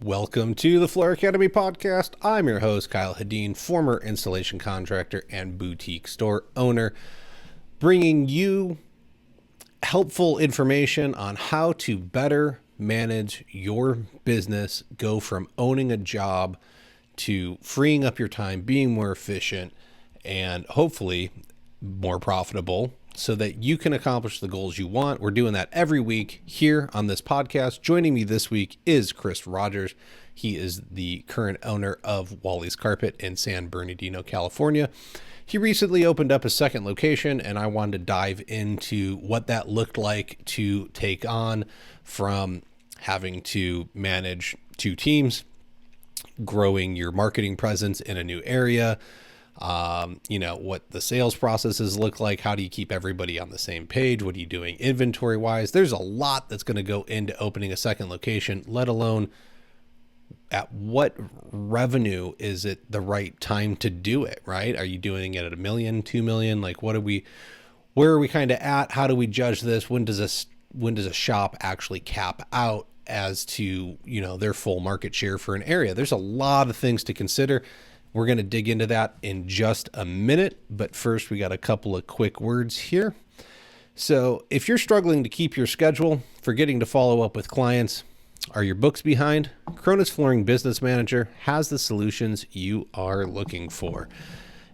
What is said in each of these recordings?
Welcome to the Floor Academy podcast. I'm your host, Kyle Hadeen, former installation contractor and boutique store owner, bringing you helpful information on how to better manage your business, go from owning a job to freeing up your time, being more efficient, and hopefully more profitable so that you can accomplish the goals you want. We're doing that every week here on this podcast. Joining me this week is Chris Rogers. He is the current owner of Wally's Carpet in San Bernardino, California. He recently opened up a second location, and I wanted to dive into what that looked like to take on from having to manage two teams, growing your marketing presence in a new area, what the sales processes look like. How do you keep everybody on the same page? What are you doing inventory wise? There's a lot that's going to go into opening a second location, let alone at what revenue is it the right time to do it, right? Are you doing it at $1 million, $2 million? Like, where are we kind of at? How do we judge this? When does a shop actually cap out as to, their full market share for an area? There's a lot of things to consider. We're going to dig into that in just a minute, but first we got a couple of quick words here. So if you're struggling to keep your schedule, forgetting to follow up with clients, are your books behind? Cronus Flooring Business Manager has the solutions you are looking for.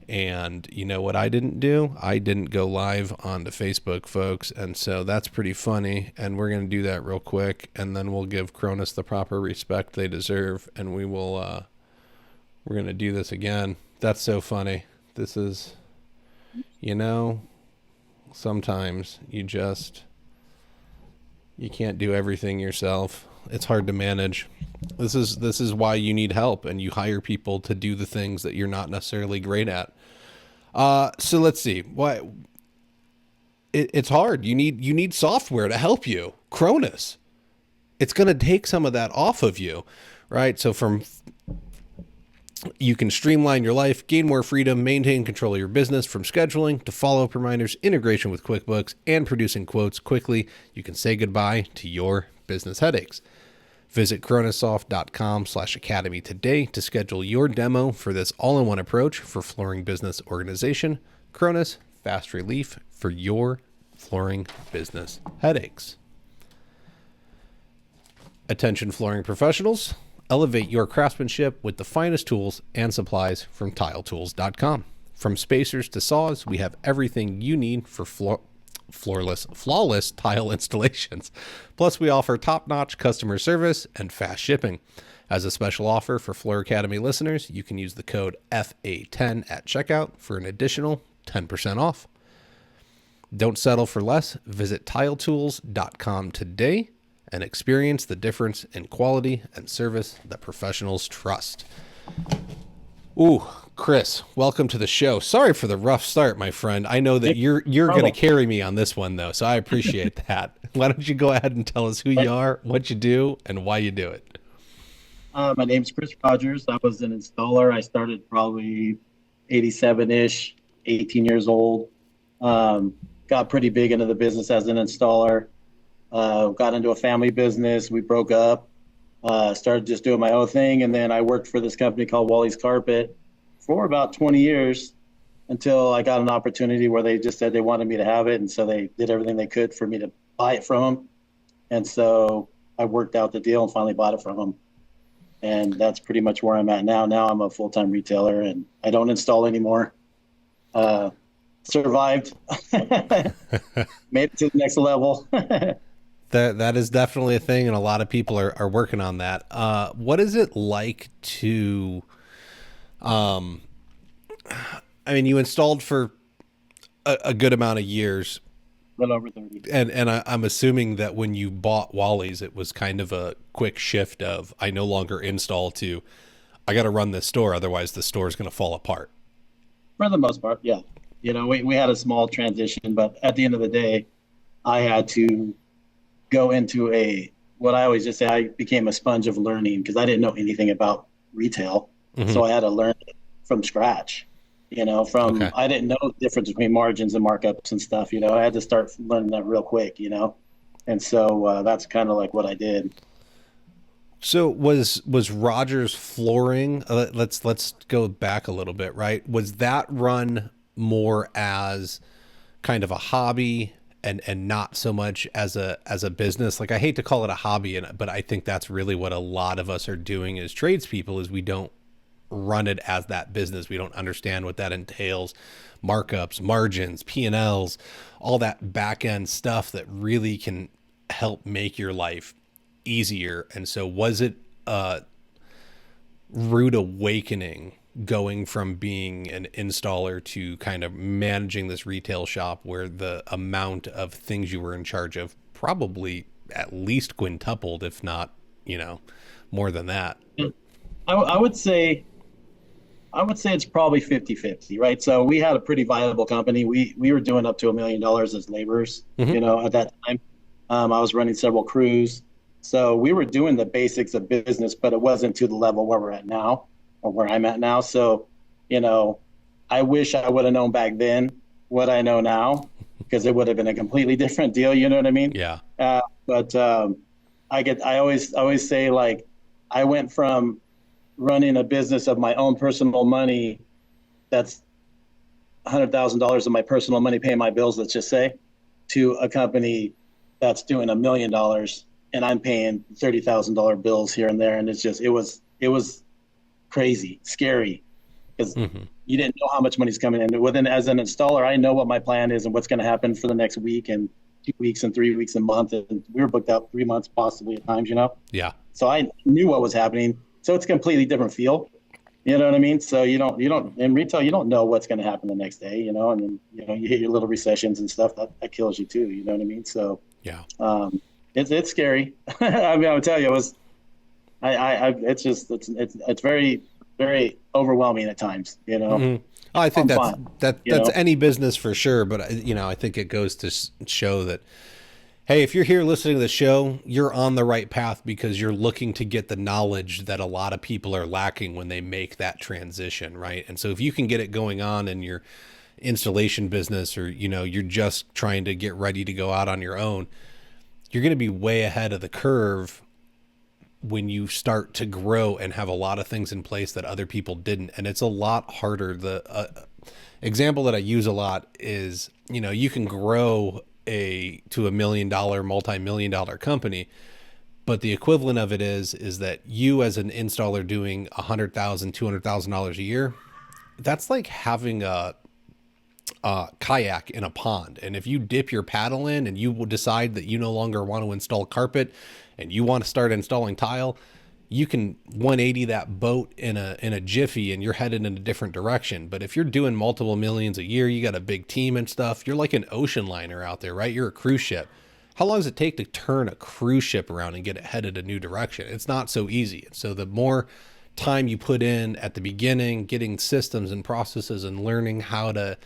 And you know what I didn't do? I didn't go live onto Facebook, folks. And so that's pretty funny. And we're going to do that real quick. And then we'll give Cronus the proper respect they deserve. And we will, we're going to do this again. That's so funny. This is, sometimes you can't do everything yourself. It's hard to manage. This is why you need help, and you hire people to do the things that you're not necessarily great at. So let's see. Why it's hard. You need software to help you. Cronus. It's going to take some of that off of you, right? So you can streamline your life, gain more freedom, maintain control of your business, from scheduling to follow-up reminders, integration with QuickBooks, and producing quotes quickly. You can say goodbye to your business headaches. Visit cronusoft.com/academy today to schedule your demo for this all-in-one approach for flooring business organization. Cronus, fast relief for your flooring business headaches. Attention flooring professionals. Elevate your craftsmanship with the finest tools and supplies from tiletools.com. From spacers to saws, we have everything you need for flawless tile installations. Plus, we offer top-notch customer service and fast shipping. As a special offer for Floor Academy listeners, you can use the code FA10 at checkout for an additional 10% off. Don't settle for less. Visit tiletools.com today and experience the difference in quality and service that professionals trust. Ooh, Chris, welcome to the show. Sorry for the rough start, my friend. I know that you're going to carry me on this one, though, so I appreciate that. Why don't you go ahead and tell us who you are, what you do, and why you do it? My name's Chris Rogers. I was an installer. I started probably 87-ish, 18 years old. Got pretty big into the business as an installer. Got into a family business. We broke up, started just doing my own thing. And then I worked for this company called Wally's Carpet for about 20 years until I got an opportunity where they just said they wanted me to have it. And so they did everything they could for me to buy it from them. And so I worked out the deal and finally bought it from them. And that's pretty much where I'm at now. Now I'm a full-time retailer and I don't install anymore. Survived, made it to the next level. That is definitely a thing, and a lot of people are working on that. What is it like to, you installed for a good amount of years. A little over 30. And I'm assuming that when you bought Wally's, it was kind of a quick shift of, I no longer install to, I got to run this store, otherwise the store is going to fall apart. For the most part, yeah. We had a small transition, but at the end of the day, I had to go into what I always just say, I became a sponge of learning because I didn't know anything about retail. Mm-hmm. So I had to learn it from scratch, I didn't know the difference between margins and markups and stuff, I had to start learning that real quick, and so that's kind of like what I did. So was Rogers Flooring? Let's go back a little bit, right? Was that run more as kind of a hobby and not so much as a business? Like, I hate to call it a hobby, but I think that's really what a lot of us are doing as tradespeople, is we don't run it as that business. We don't understand what that entails: markups, margins, P&Ls, all that back end stuff that really can help make your life easier. And so was it a rude awakening going from being an installer to kind of managing this retail shop where the amount of things you were in charge of probably at least quintupled, if not, more than that? I would say it's probably 50-50, right? So we had a pretty viable company. We were doing up to $1 million as laborers, at that time. I was running several crews. So we were doing the basics of business, but it wasn't to the level where we're at now, or where I'm at now. So, I wish I would have known back then what I know now, because it would have been a completely different deal. You know what I mean? Yeah. But I always say, like, I went from running a business of my own personal money, that's $100,000 of my personal money paying my bills, let's just say, to a company that's doing $1 million, and I'm paying $30,000 bills here and there. And it was crazy, scary, because you didn't know how much money's coming in. As an installer, I know what my plan is and what's going to happen for the next week and 2 weeks and 3 weeks and month. And we were booked out 3 months possibly at times, Yeah. So I knew what was happening. So it's a completely different feel. You know what I mean? So you don't in retail, you don't know what's going to happen the next day, and then, you hit your little recessions and stuff that kills you too. You know what I mean? So Yeah. It's scary. I mean, I would tell you, it's very, very overwhelming at times, I think that's know? any business for sure. But I think it goes to show that, hey, if you're here listening to the show, you're on the right path, because you're looking to get the knowledge that a lot of people are lacking when they make that transition, right? And so if you can get it going on in your installation business, or, you're just trying to get ready to go out on your own, you're going to be way ahead of the curve when you start to grow and have a lot of things in place that other people didn't. And it's a lot harder. The example that I use a lot is, you can grow to $1 million, multi-million dollar company, but the equivalent of it is that you, as an installer, doing $100,000, $200,000 a year, that's like having a kayak in a pond. And if you dip your paddle in and you will decide that you no longer want to install carpet and you want to start installing tile, you can 180 that boat in a jiffy, and you're headed in a different direction. But if you're doing multiple millions a year, you got a big team and stuff, you're like an ocean liner out there, right? You're a cruise ship. How long does it take to turn a cruise ship around and get it headed a new direction? It's not so easy. So the more time you put in at the beginning, getting systems and processes and learning how to,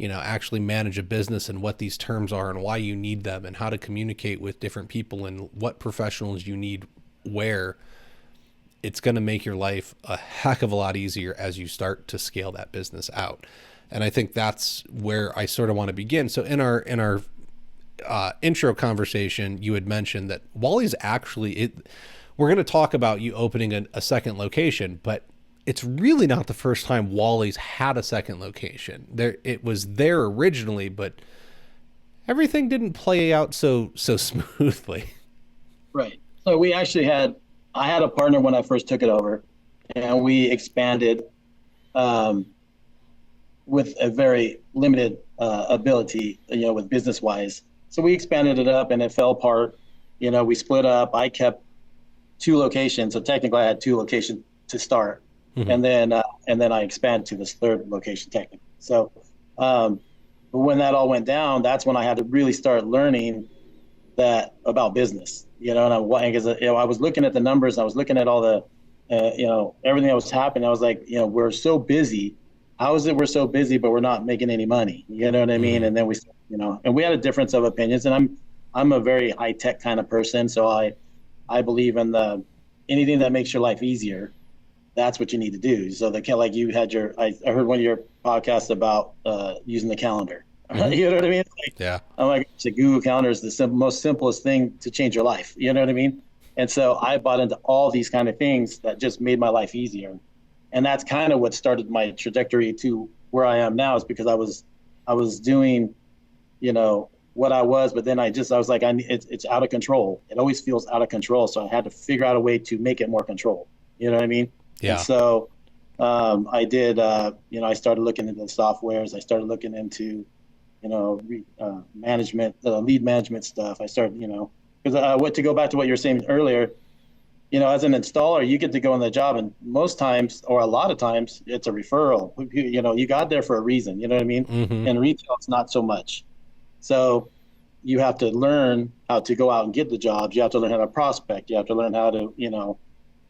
actually manage a business, and what these terms are and why you need them, and how to communicate with different people and what professionals you need where, it's going to make your life a heck of a lot easier as you start to scale that business out. And I think that's where I sort of want to begin. So in our intro conversation, you had mentioned that Wally's actually, we're going to talk about you opening a second location, but it's really not the first time Wally's had a second location. It was there originally, but everything didn't play out so smoothly. Right. So I had a partner when I first took it over, and we expanded with a very limited ability, with business wise. So we expanded it up, and it fell apart. We split up. I kept 2 locations. So technically I had 2 locations to start. And then I expanded to this 3rd location technically. So when that all went down, that's when I had to really start learning that about business, and I was looking at the numbers, I was looking at all the, everything that was happening. I was like, we're so busy. How is it we're so busy, but we're not making any money? You know what I mean? And then and we had a difference of opinions, and I'm a very high tech kind of person. So I believe in anything that makes your life easier. That's what you need to do. So like you had I heard one of your podcasts about using the calendar. You know what I mean? Yeah. I'm like, the Google Calendar is the most simplest thing to change your life. You know what I mean? And so I bought into all these kind of things that just made my life easier. And that's kind of what started my trajectory to where I am now, is because I was doing, what I was, but then I was like, it's out of control. It always feels out of control. So I had to figure out a way to make it more control. You know what I mean? And Yeah. so I did, I started looking into the softwares. I started looking into, management, lead management stuff. I started, because what to go back to what you were saying earlier, as an installer, you get to go on the job, and most times, or a lot of times, it's a referral. You got there for a reason. You know what I mean? Mm-hmm. And retail, it's not so much. So you have to learn how to go out and get the jobs. You have to learn how to prospect. You have to learn how to,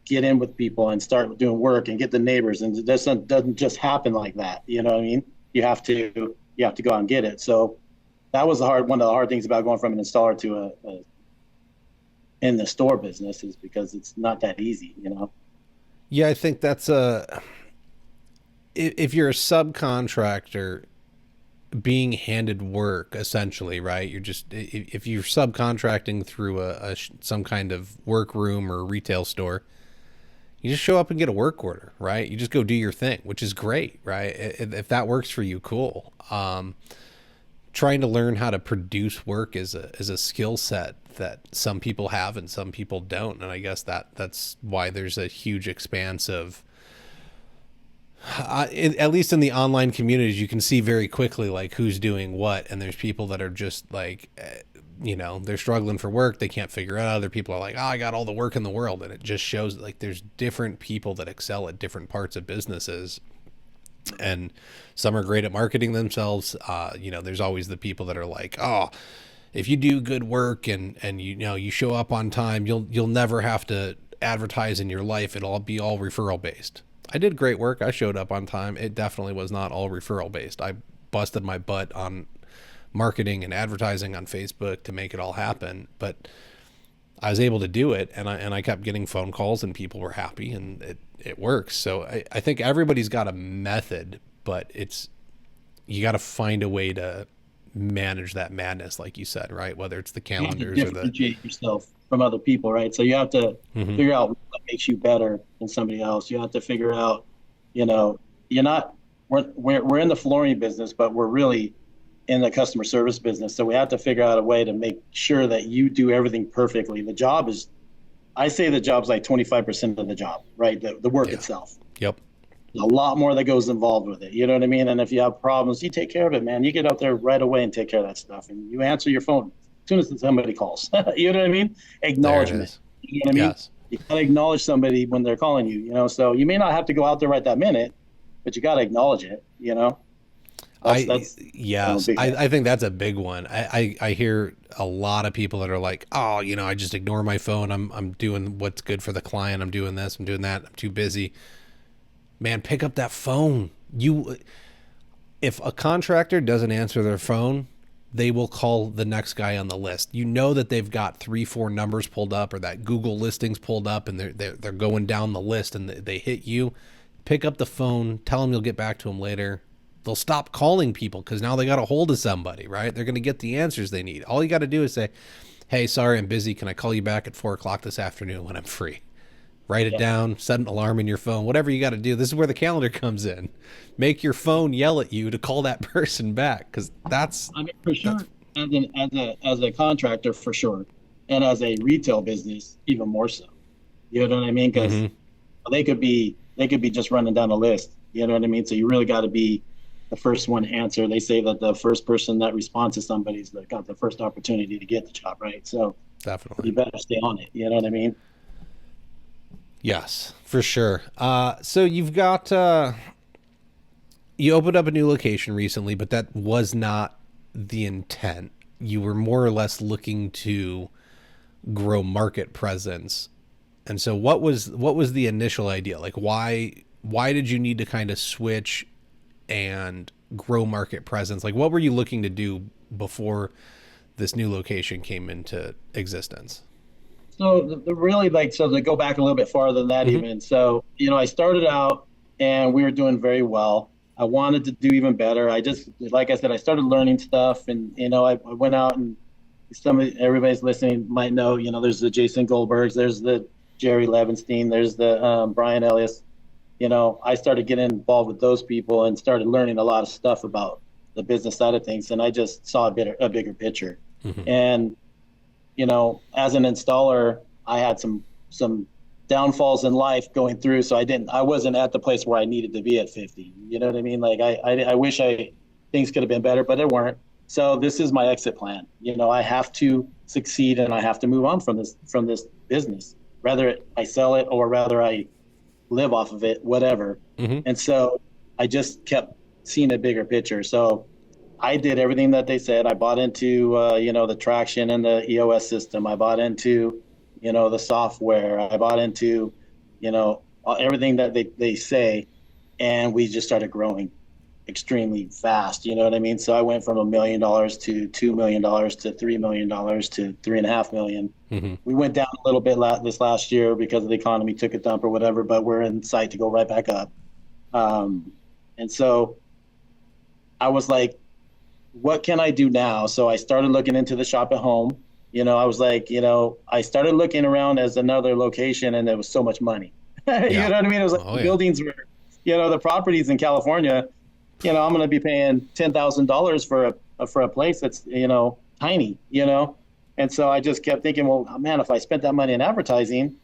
get in with people and start doing work and get the neighbors. And it doesn't just happen like that. You know what I mean? You have to go out and get it. So that was one of the hard things about going from an installer to a in the store business, is because it's not that easy. Yeah, I think that's if you're a subcontractor being handed work, essentially, right? You're just, if you're subcontracting through some kind of workroom or retail store, you just show up and get a work order, right? You just go do your thing, which is great, right? If that works for you, cool. Trying to learn how to produce work is a skill set that some people have and some people don't, and I guess that's why there's a huge expanse of, at least in the online communities, you can see very quickly like who's doing what, and there's people that are just like, they're struggling for work, they can't figure it out. Other people are like, oh, I got all the work in the world, and it just shows like there's different people that excel at different parts of businesses, and some are great at marketing themselves. There's always the people that are like, oh, if you do good work and you show up on time, you'll never have to advertise in your life. It'll be all referral based. I did great work. I showed up on time. It definitely was not all referral based. I busted my butt on marketing and advertising on Facebook to make it all happen, but I was able to do it, and I kept getting phone calls, and people were happy, and it works. So I think everybody's got a method, but you got to find a way to manage that madness, like you said, right? Whether it's the calendars you have to differentiate yourself from other people, right? So you have to figure out what makes you better than somebody else. You have to figure out, we're in the flooring business, but we're really in the customer service business. So we have to figure out a way to make sure that you do everything perfectly. I say the job's like 25% of the job, right? The work itself. Yep. There's a lot more that goes involved with it. You know what I mean? And if you have problems, you take care of it, man. You get out there right away and take care of that stuff. And you answer your phone as soon as somebody calls. You know what I mean? Acknowledgement. You know what I mean? Yes. You got to acknowledge somebody when they're calling you, so you may not have to go out there right that minute, but you got to acknowledge it, I think that's a big one. I hear a lot of people that are like, oh, I just ignore my phone. I'm doing what's good for the client. I'm doing this, I'm doing that. I'm too busy. Man, pick up that phone. If a contractor doesn't answer their phone, they will call the next guy on the list. That they've got 3-4 numbers pulled up, or that Google listings pulled up, and they're going down the list, and they hit you. Pick up the phone, tell them you'll get back to them later. They'll stop calling people because now they got a hold of somebody, right? They're going to get the answers they need. All you got to do is say, hey, sorry, I'm busy. Can I call you back at 4:00 this afternoon when I'm free? Write it down, set an alarm in your phone, whatever you got to do. This is where the calendar comes in. Make your phone yell at you to call that person back, because for sure, as a contractor, for sure, and as a retail business, even more so. You know what I mean? Because they could be just running down a list. You know what I mean? So you really got to be the first one to answer. They say that the first person that responds to somebody's got the first opportunity to get the job, right? So definitely, you better stay on it. You know what I mean? Yes, for sure. So you've got you opened up a new location recently, but that was not the intent. You were more or less looking to grow market presence. And so what was the initial idea? Like why did you need to kind of switch and grow market presence? Like what were you looking to do before this new location came into existence? So so to go back a little bit farther than that, even. So, I started out and we were doing very well. I wanted to do even better. Like I said, I started learning stuff, and, I went out and everybody's listening might know, there's the Jason Goldbergs, there's the Jerry Levinstein, there's the Brian Ellis. I started getting involved with those people and started learning a lot of stuff about the business side of things. And I just saw a bigger picture. And, as an installer, I had some downfalls in life going through. So I wasn't at the place where I needed to be at 50. You know what I mean? Like I wish things could have been better, but they weren't. So this is my exit plan. I have to succeed and I have to move on from this business, whether I sell it or rather I live off of it, whatever. And so I just kept seeing a bigger picture. So I did everything that they said. I bought into, the traction and the EOS system. I bought into, the software. I bought into, everything that they say. And we just started growing extremely fast. You know what I mean? So I went from $1 million to $2 million to $3 million to $3.5 million. We went down a little bit this last year because the economy took a dump or whatever, but we're in sight to go right back up. And so I was like, what can I do now? So I started looking into the shop at home. I was like, I started looking around as another location and there was so much money. You know what I mean? It was like buildings were, the properties in California, I'm going to be paying $10,000 for a place that's, tiny, And so I just kept thinking, well, man, if I spent that money in advertising,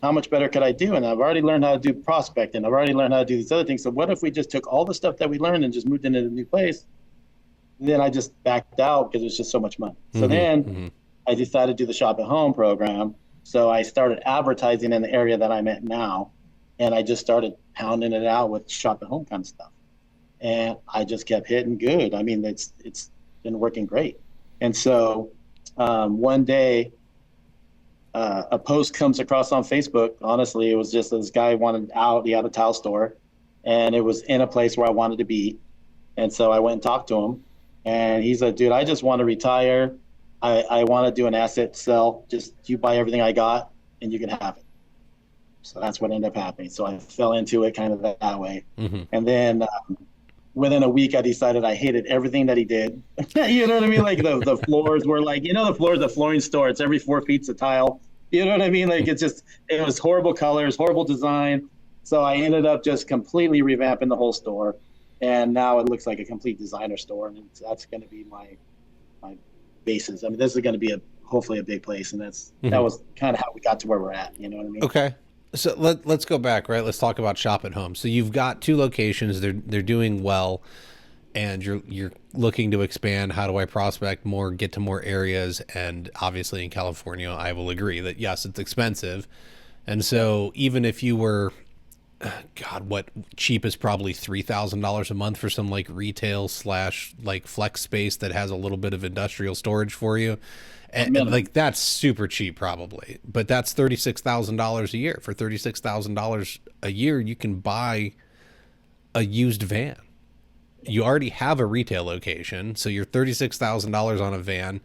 how much better could I do? And I've already learned how to do prospecting. I've already learned how to do these other things. So what if we just took all the stuff that we learned and just moved into a new place? And then I just backed out because it was just so much money. So then I decided to do the shop at home program. So I started advertising in the area that I'm at now. And I just started pounding it out with shop at home kind of stuff. And I just kept hitting good. I mean, it's been working great. And so one day, a post comes across on Facebook. Honestly, it was just this guy wanted out. He had a tile store, and it was in a place where I wanted to be. And so I went and talked to him, and he's like, "Dude, I just want to retire. I want to do an asset sell. Just you buy everything I got, and you can have it." So that's what ended up happening. So I fell into it kind of that way, and then. Within a week, I decided I hated everything that he did. You know what I mean? Like the floors were like, the flooring store, it's every 4 feet's a tile. You know what I mean? Like it was horrible colors, horrible design. So I ended up just completely revamping the whole store. And now it looks like a complete designer store. And that's going to be my basis. I mean, this is going to be hopefully a big place. And that was kind of how we got to where we're at. You know what I mean? Okay. So let's go back, right? Let's talk about shop at home. So you've got 2 locations. They're doing well, and you're looking to expand. How do I prospect more, get to more areas? And obviously in California, I will agree that yes, it's expensive. And so even if you were, God, what cheap is probably $3,000 a month for some like retail / like flex space that has a little bit of industrial storage for you. And like that's super cheap probably, but that's $36,000 a year. For $36,000 a year, you can buy a used van. You already have a retail location, so you're $36,000 on a van.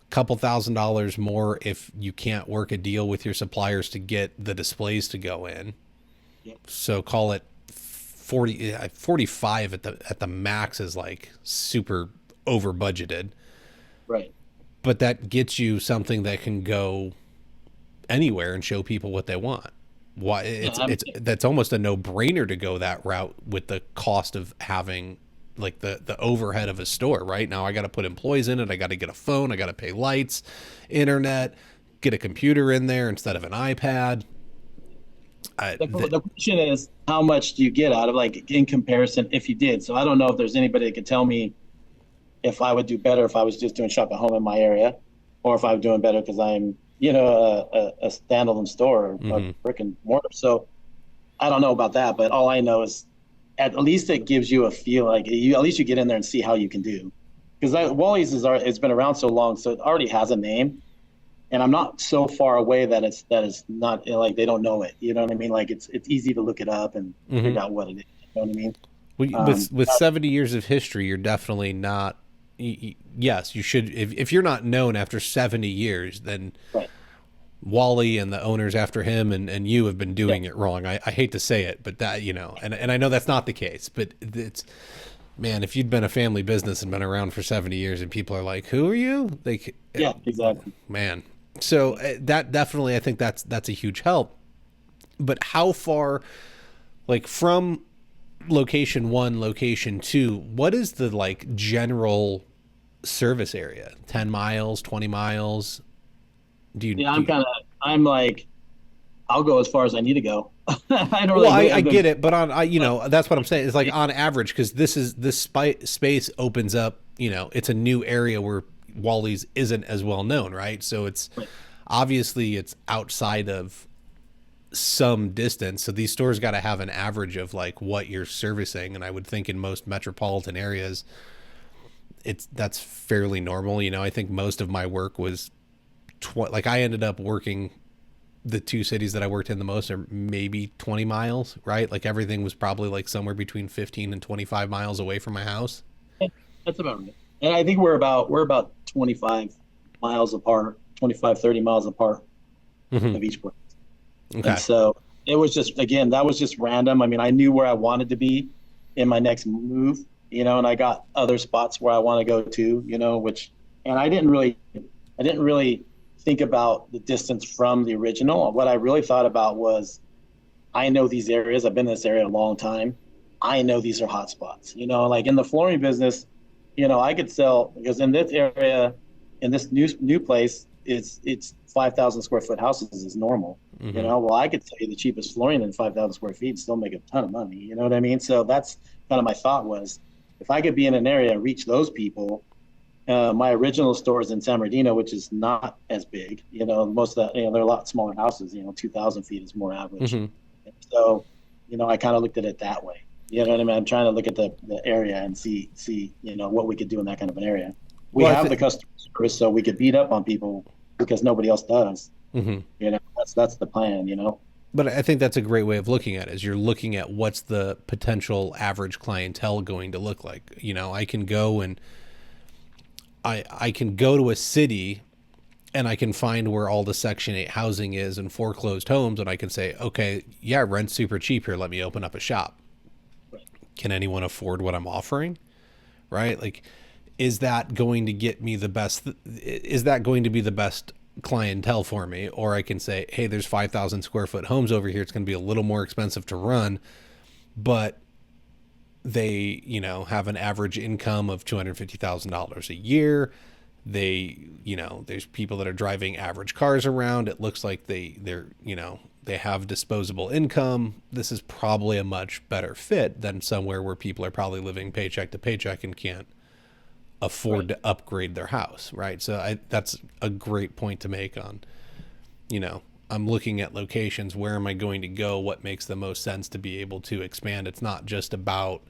Couple $1,000 more if you can't work a deal with your suppliers to get the displays to go in. Yep. So call it 45 at the max is like super over budgeted. Right. But that gets you something that can go anywhere and show people what they want. Why that's almost a no-brainer to go that route with the cost of having like the overhead of a store. Right now, I got to put employees in it. I got to get a phone. I got to pay lights, internet, get a computer in there instead of an iPad. The question is, how much do you get out of like in comparison if you did? So I don't know if there's anybody that could tell me if I would do better if I was just doing shop at home in my area, or if I'm doing better because I'm, a standalone store, a brick and mortar. So I don't know about that, but all I know is at least it gives you a feel like at least you get in there and see how you can do. Because Wally's it's been around so long, so it already has a name, and I'm not so far away that it's not like they don't know it. You know what I mean? Like it's easy to look it up and figure out what it is. You know what I mean? With 70 years of history, you're definitely not. Yes, you should. If you're not known after 70 years, then right. Wally and the owners after him and you have been doing it wrong. I hate to say it, but that, and I know that's not the case, but Man, if you'd been a family business and been around for 70 years and people are like, who are you? Like, Yeah, exactly. man. So that definitely, I think that's a huge help. But how far, like from location one, location two, what is the like general service area? 10 miles, 20 miles? Yeah, Do you, I'm like, I'll go as far as I need to go. I don't well, really I get it, but but that's what I'm saying. It's like on average, because space opens up, it's a new area where Wally's isn't as well known, right? So it's but obviously it's outside of some distance. So these stores got to have an average of like what you're servicing. And I would think in most metropolitan areas, that's fairly normal. I think most of my work was like I ended up working the two cities that I worked in the most are maybe 20 miles, right? Like everything was probably like somewhere between 15 and 25 miles away from my house. that's about right. And I think we're about 25 miles apart, 25, 30 miles apart Mm-hmm. of each place. And Okay. so it was just, again, that was just random. I mean, I knew where I wanted to be in my next move, and I got other spots where I want to go to, and I didn't really think about the distance from the original. What I really thought about was, I know these areas. I've been in this area a long time. I know these are hot spots. Like in the flooring business, I could sell, because in this area, in this new place, it's 5,000 square foot houses is normal. Mm-hmm. Well, I could sell you the cheapest flooring in 5,000 square feet and still make a ton of money. You know what I mean? So that's kind of my thought was, if I could be in an area and reach those people. My original store is in San Bernardino, which is not as big. Most of that, they're a lot smaller houses. 2,000 feet is more average. Mm-hmm. And so, I kind of looked at it that way. You know what I mean? I'm trying to look at the area and see, what we could do in that kind of an area. We Well, have the customer service, so we could beat up on people because nobody else does. mm-hmm. That's the plan. But I think that's a great way of looking at it, is you're looking at what's the potential average clientele going to look like. I can go and I can go to a city and I can find where all the Section 8 housing is and foreclosed homes, and I can say, okay, yeah, rent's super cheap here. Let me open up a shop. Can anyone afford what I'm offering? Right? Like, is that going to get me the best? Is that going to be the best clientele for me? Or I can say, hey, there's 5,000 square foot homes over here. It's going to be a little more expensive to run, but they, have an average income of $250,000 a year. They, there's people that are driving average cars around. It looks like they're, they have disposable income. This is probably a much better fit than somewhere where people are probably living paycheck to paycheck and can't afford to upgrade their house. Right. So that's a great point to make on, I'm looking at locations. Where am I going to go? What makes the most sense to be able to expand? It's not just about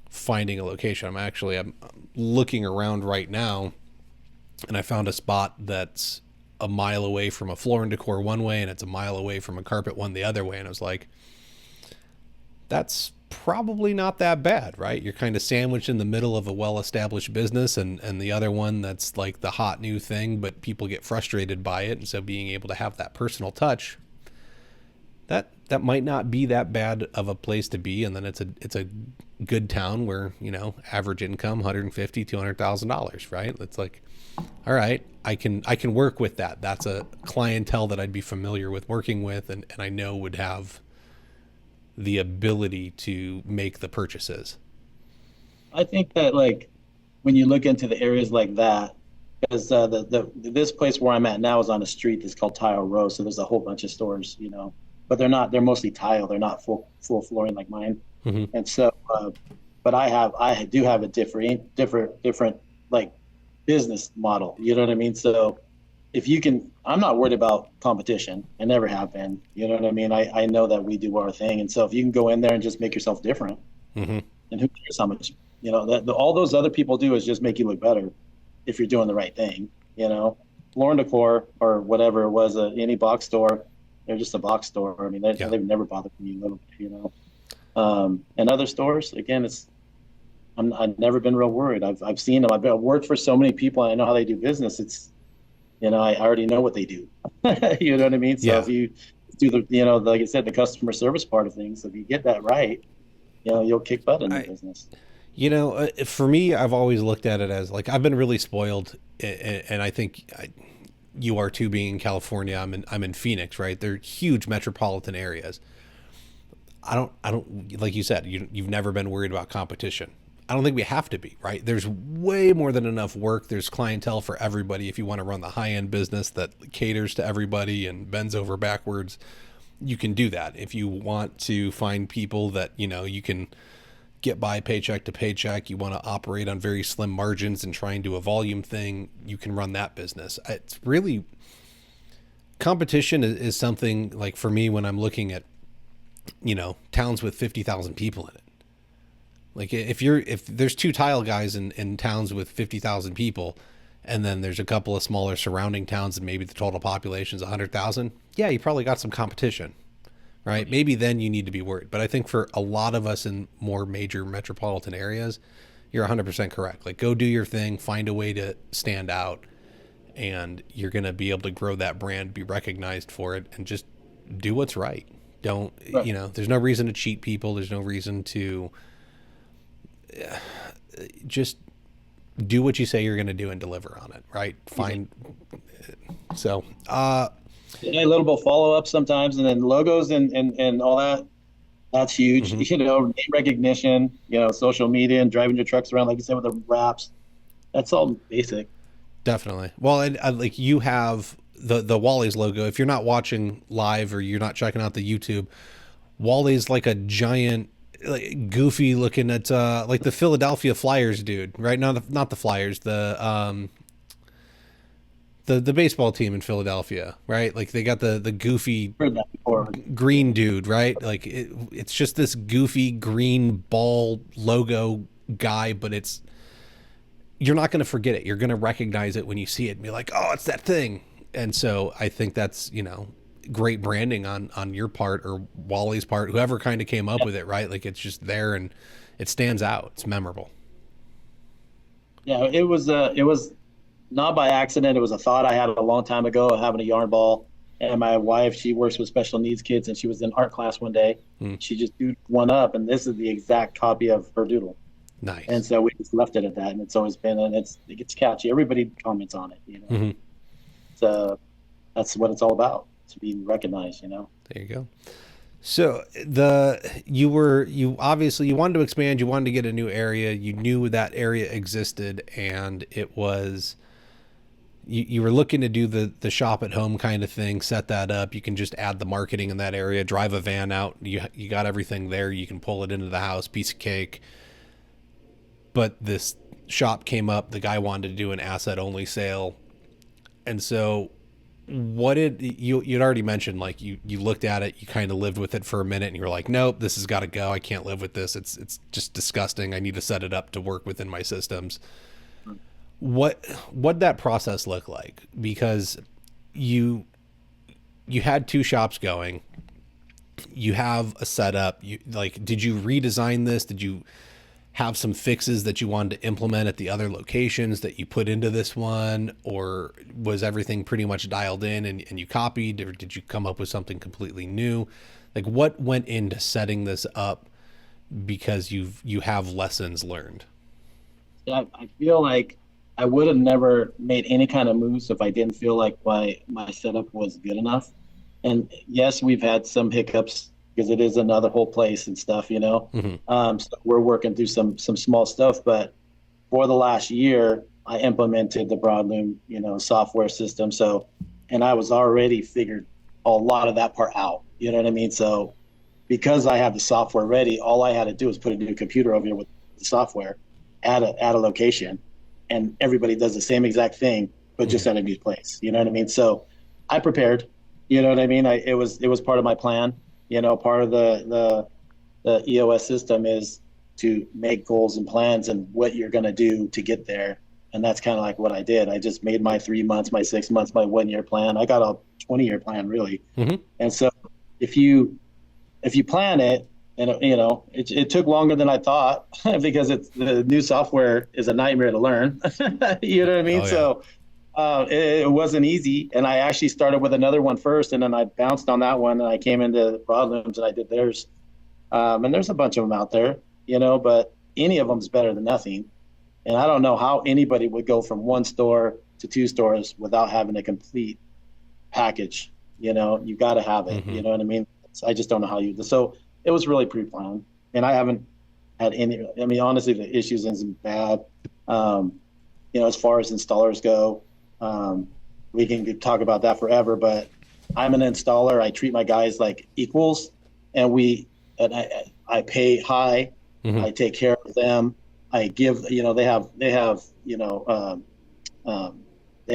finding a location. I'm looking around right now, and I found a spot that's a mile away from a floor and decor one way, and it's a mile away from a carpet one the other way. And I was like, that's probably not that bad, right? You're kind of sandwiched in the middle of a well-established business and the other one that's like the hot new thing, but people get frustrated by it. And so being able to have that personal touch, that might not be that bad of a place to be. And then it's a good town where, average income, $150,000-$200,000, right? It's like, all right, I can work with that. That's a clientele that I'd be familiar with working with, and I know would have the ability to make the purchases. I think that, like, when you look into the areas like that, because this place where I'm at now is on a street that's called Tile Row, so there's a whole bunch of stores, but they're mostly tile. They're not full flooring like mine. Mm-hmm. And so, but I do have a different like business model. You know what I mean? So I'm not worried about competition. I never have been. You know what I mean? I know that we do our thing, and so if you can go in there and just make yourself different, Mm-hmm. and who cares how much, all those other people do is just make you look better if you're doing the right thing. Floor and Decor or whatever it was, any box store, they're just a box store. I mean, they've never bothered me a little bit, and other stores, again, I've never been real worried. I've seen them. I've worked for so many people, and I know how they do business. It's, I already know what they do. You know what I mean? So if you do like I said, the customer service part of things, if you get that right, you'll kick butt in the business. For me, I've always looked at it as like I've been really spoiled, and I think you are too. Being in California, I'm in Phoenix, right? They're huge metropolitan areas. I don't like you said, you've never been worried about competition. I don't think we have to be, right? There's way more than enough work. There's clientele for everybody. If you want to run the high end business that caters to everybody and bends over backwards, you can do that. If you want to find people that, you can get by paycheck to paycheck, you want to operate on very slim margins and try and do a volume thing, you can run that business. It's really competition is something like for me when I'm looking at, towns with 50,000 people in it. Like if there's two tile guys in towns with 50,000 people, and then there's a couple of smaller surrounding towns and maybe the total population is 100,000, yeah, you probably got some competition, right? Maybe then you need to be worried. But I think for a lot of us in more major metropolitan areas, you're 100% correct. Like go do your thing, find a way to stand out, and you're going to be able to grow that brand, be recognized for it, and just do what's right. Don't, Right. there's no reason to cheat people. There's no reason to just do what you say you're going to do and deliver on it, right? Find so Yeah, a little bit of follow up sometimes, and then logos and all that. That's huge. mhm, Name recognition, social media and driving your trucks around, like you said, with the wraps. That's all basic. definitely. Well, and like you have the Wally's logo. If you're not watching live or you're not checking out the YouTube, Wally's like a giant, like goofy looking at like the Philadelphia Flyers dude, right? Not the Flyers, the baseball team in Philadelphia, right? Like they got the goofy Heard that before. green dude, right? Like it's just this goofy green ball logo guy, but you're not going to forget it. You're going to recognize it when you see it and be like, oh, it's that thing. And so I think that's, great branding on your part or Wally's part, whoever kind of came up with it, right? Like it's just there and it stands out. It's memorable. Yeah, it was not by accident. It was a thought I had a long time ago of having a yarn ball. And my wife, she works with special needs kids, and she was in art class one day. Mm, She just doodled one up, and this is the exact copy of her doodle. And nice. so we just left it at that, and it's always been, and it gets catchy. Everybody comments on it. Hmm. So that's what it's all about, to be recognized. There you go. So you obviously you wanted to expand, you wanted to get a new area, you knew that area existed, and it was you were looking to do the shop at home kind of thing, set that up. You can just add the marketing in that area, drive a van out. You got everything there. You can pull it into the house, piece of cake. But this shop came up. The guy wanted to do an asset only sale, and so what did you'd already mentioned like you looked at it, you kind of lived with it for a minute, and you were like, nope, this has got to go. I can't live with this. It's disgusting. I need to set it up to work within my systems. What that process look like? Because you you had two shops going, you have a setup, you like, did you redesign this? Did you have some fixes that you wanted to implement at the other locations that you put into this one, or was everything pretty much dialed in and you copied, or did you come up with something completely new? Like what went into setting this up, because you have lessons learned. I feel like I would have never made any kind of moves if I didn't feel like my setup was good enough. And yes, we've had some hiccups because it is another whole place and stuff. Hmm. So we're working through some small stuff, but for the last year, I implemented the Broadloom, software system. So, and I was already figured a lot of that part out. You know what I mean? So, because I have the software ready, all I had to do was put a new computer over here with the software, add a location, and everybody does the same exact thing, but Hmm. just at a new place. You know what I mean? So, I prepared. You know what I mean? It was part of my plan. Part of the EOS system is to make goals and plans and what you're going to do to get there. And that's kind of like what I did. I just made my 3 months, my 6 months, my 1 year plan. I got a 20-year plan really. Hmm. And so if you plan it, and it took longer than I thought because it's the new software is a nightmare to learn. You know what I mean? Oh yeah. So it wasn't easy, and I actually started with another one first, and then I bounced on that one, and I came into Broadlooms and I did theirs. And there's a bunch of them out there, but any of them is better than nothing. And I don't know how anybody would go from one store to two stores without having a complete package. You got to have it. Mm-hmm. You know what I mean? I just don't know how you. So it was really pre-planned, and I haven't had any. I mean, honestly, the issues isn't bad. As far as installers go, we can talk about that forever. But I'm an installer. I treat my guys like equals, and I pay high. Mm-hmm. I take care of them. I give. They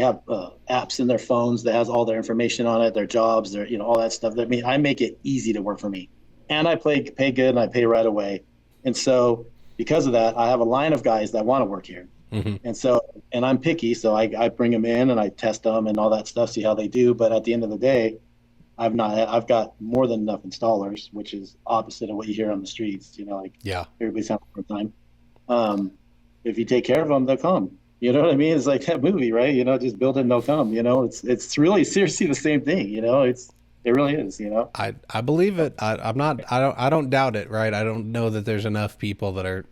have apps in their phones that has all their information on it, their jobs, all that stuff. I mean, I make it easy to work for me, and I pay good, and I pay right away. And so, because of that, I have a line of guys that want to work here. Mm-hmm. And I'm picky, so I bring them in and I test them and all that stuff, see how they do. But at the end of the day, I've got more than enough installers, which is opposite of what you hear on the streets. Yeah. Everybody's having a hard time. If you take care of them, they'll come. You know what I mean? It's like that movie, right? Just build it and they'll come. It's really seriously the same thing. It really is. I believe it. I don't doubt it. Right. I don't know that there's enough people that are.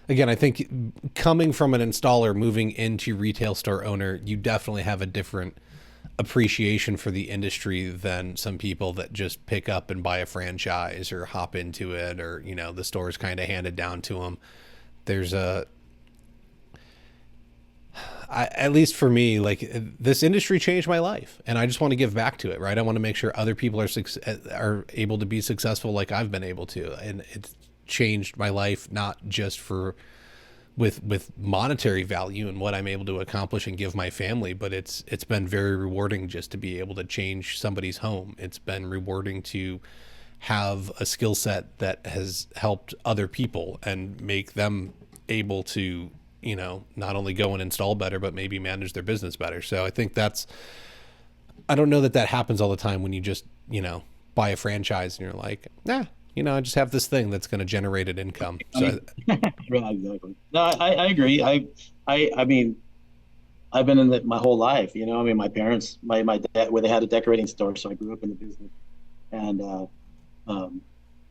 Again, I think coming from an installer, moving into retail store owner, you definitely have a different appreciation for the industry than some people that just pick up and buy a franchise or hop into it, or the store's kind of handed down to them. There's at least for me, like, this industry changed my life, and I just want to give back to it, right? I want to make sure other people are able to be successful like I've been able to, and it's changed my life, not just with monetary value and what I'm able to accomplish and give my family, but it's been very rewarding just to be able to change somebody's home. It's been rewarding to have a skill set that has helped other people and make them able to not only go and install better, but maybe manage their business better. So I think I don't know that happens all the time when you just, buy a franchise and you're like, I just have this thing that's going to generate an income. So right, exactly. No, I agree. I mean, I've been in it my whole life. I mean, my parents, my dad, where they had a decorating store, so I grew up in the business. And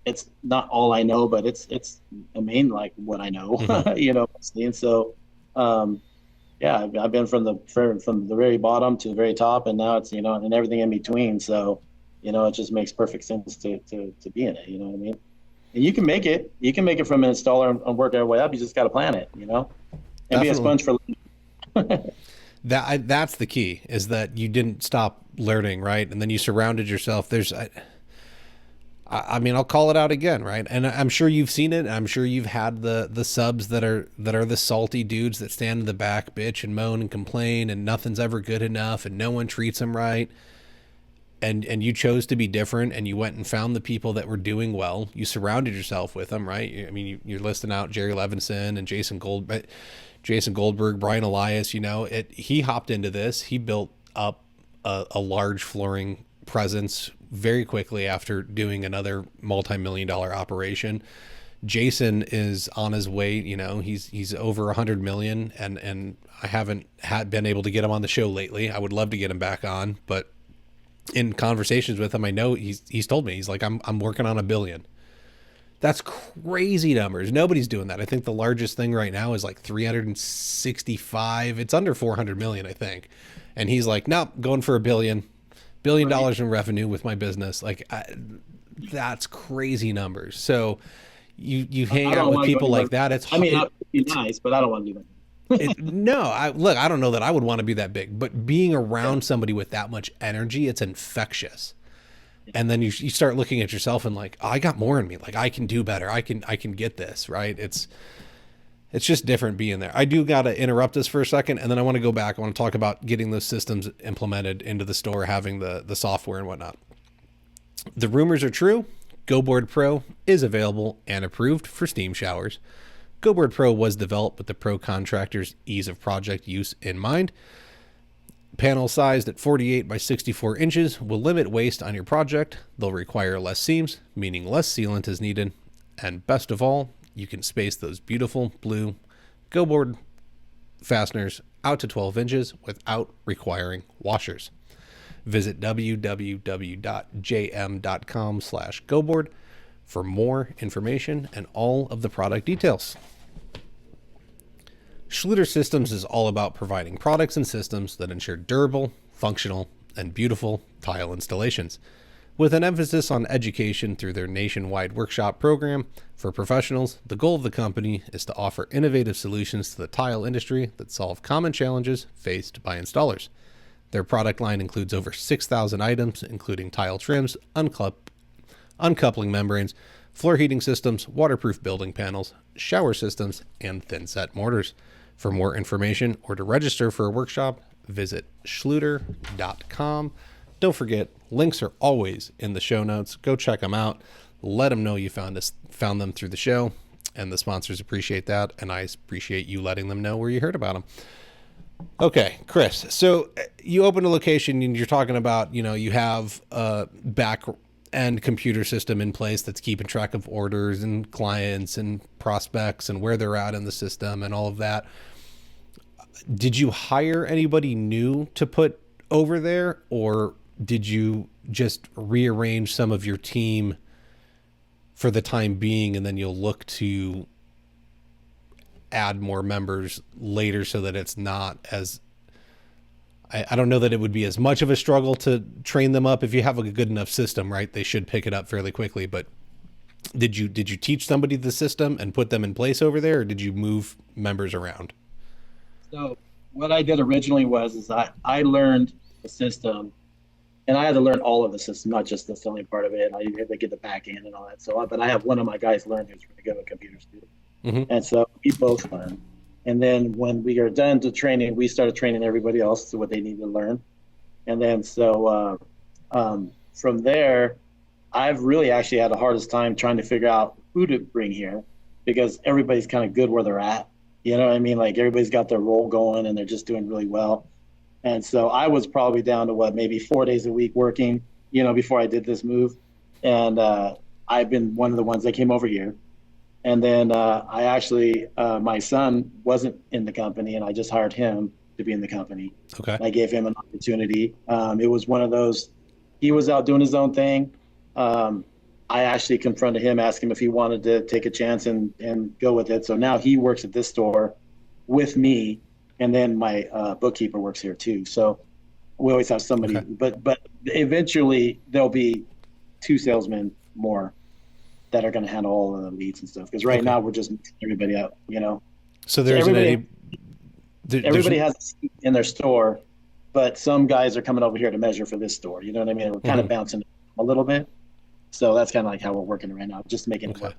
it's not all I know, but it's a main, like, what I know. Mm-hmm. And so, I've been from the very bottom to the very top, and now it's and everything in between. So, it just makes perfect sense to be in it. You know what I mean? And you can make it. You can make it from an installer and work our way up. You just got to plan it. And Definitely. Be a sponge for. That's the key, is that you didn't stop learning, right? And then you surrounded yourself. I mean, I'll call it out again, right? And I'm sure you've seen it. I'm sure you've had the subs that are the salty dudes that stand in the back, bitch and moan and complain, and nothing's ever good enough, and no one treats them right. And you chose to be different, and you went and found the people that were doing well. You surrounded yourself with them, right? I mean, you're listing out Jerry Levinson and Jason Goldberg, Brian Elias. He hopped into this. He built up a large flooring presence very quickly after doing another multi-million-dollar operation. Jason is on his way. He's over 100 million, and I haven't been able to get him on the show lately. I would love to get him back on, but in conversations with him, I know he's told me, he's like, I'm working on $1 billion. That's crazy numbers. Nobody's doing that. I think the largest thing right now is like 365. It's under 400 million, I think. And he's like, nope, going for $1 billion in revenue with my business. Like, that's crazy numbers. So you hang out with people like that. It's, I mean, it'd be nice, but I don't want to do that. I don't know that I would want to be that big, but being around somebody with that much energy, it's infectious. And then you start looking at yourself and like, oh, I got more in me. Like, I can do better. I can get this, right? It's just different being there. I do got to interrupt this for a second, and then I want to go back. I want to talk about getting those systems implemented into the store, having the software and whatnot. The rumors are true. GoBoard Pro is available and approved for steam showers. GoBoard Pro was developed with the pro contractor's ease of project use in mind. Panel sized at 48 by 64 inches will limit waste on your project. They'll require less seams, meaning less sealant is needed. And best of all, you can space those beautiful blue GoBoard fasteners out to 12 inches without requiring washers. Visit www.jm.com/GoBoard for more information and all of the product details. Schluter Systems is all about providing products and systems that ensure durable, functional, and beautiful tile installations, with an emphasis on education through their nationwide workshop program for professionals. The goal of the company is to offer innovative solutions to the tile industry that solve common challenges faced by installers. Their product line includes over 6,000 items, including tile trims, uncoupling membranes, floor heating systems, waterproof building panels, shower systems, and thin-set mortars. For more information or to register for a workshop, visit schluter.com. Don't forget, links are always in the show notes. Go check them out. Let them know you found them through the show, and the sponsors appreciate that, and I appreciate you letting them know where you heard about them. Okay, Chris, so you open a location and you're talking about, you have a back end computer system in place that's keeping track of orders and clients and prospects and where they're at in the system and all of that. Did you hire anybody new to put over there, or did you just rearrange some of your team for the time being and then you'll look to add more members later so that it's not as, I don't know that it would be as much of a struggle to train them up if you have a good enough system, right? They should pick it up fairly quickly, but did you teach somebody the system and put them in place over there, or did you move members around? So what I did originally was I learned the system, and I had to learn all of the system, not just the selling part of it. I had to get the back end and all that. But I have one of my guys learn who's really good at computers too. Mm-hmm. And so we both learn. And then when we are done to training, we started training everybody else to what they need to learn. And then from there, I've really actually had the hardest time trying to figure out who to bring here, because everybody's kind of good where they're at. You know what I mean? Like, everybody's got their role going and they're just doing really well. And so I was probably down to maybe 4 days a week working, before I did this move. And I've been one of the ones that came over here. And then I actually, my son wasn't in the company, and I just hired him to be in the company. Okay. And I gave him an opportunity. It was one of those, he was out doing his own thing. I actually confronted him, asked him if he wanted to take a chance and go with it. So now he works at this store with me, and then my bookkeeper works here too. So we always have somebody, okay. But eventually there'll be 2 salesmen more that are going to handle all of the leads and stuff. Because right now we're just mixing everybody up, So there's everybody has a seat in their store, but some guys are coming over here to measure for this store. You know what I mean? We're kind of bouncing a little bit. So that's kind of like how we're working right now, just making it work.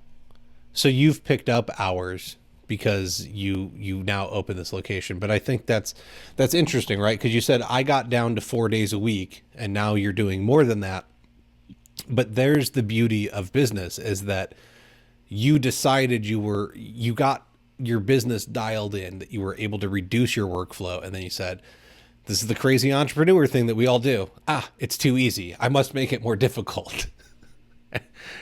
So you've picked up hours because you now open this location, but I think that's interesting, right? Because you said I got down to 4 days a week, and now you're doing more than that. But there's the beauty of business, is that you decided you got your business dialed in, that you were able to reduce your workflow, and then you said, this is the crazy entrepreneur thing that we all do. It's too easy. I must make it more difficult.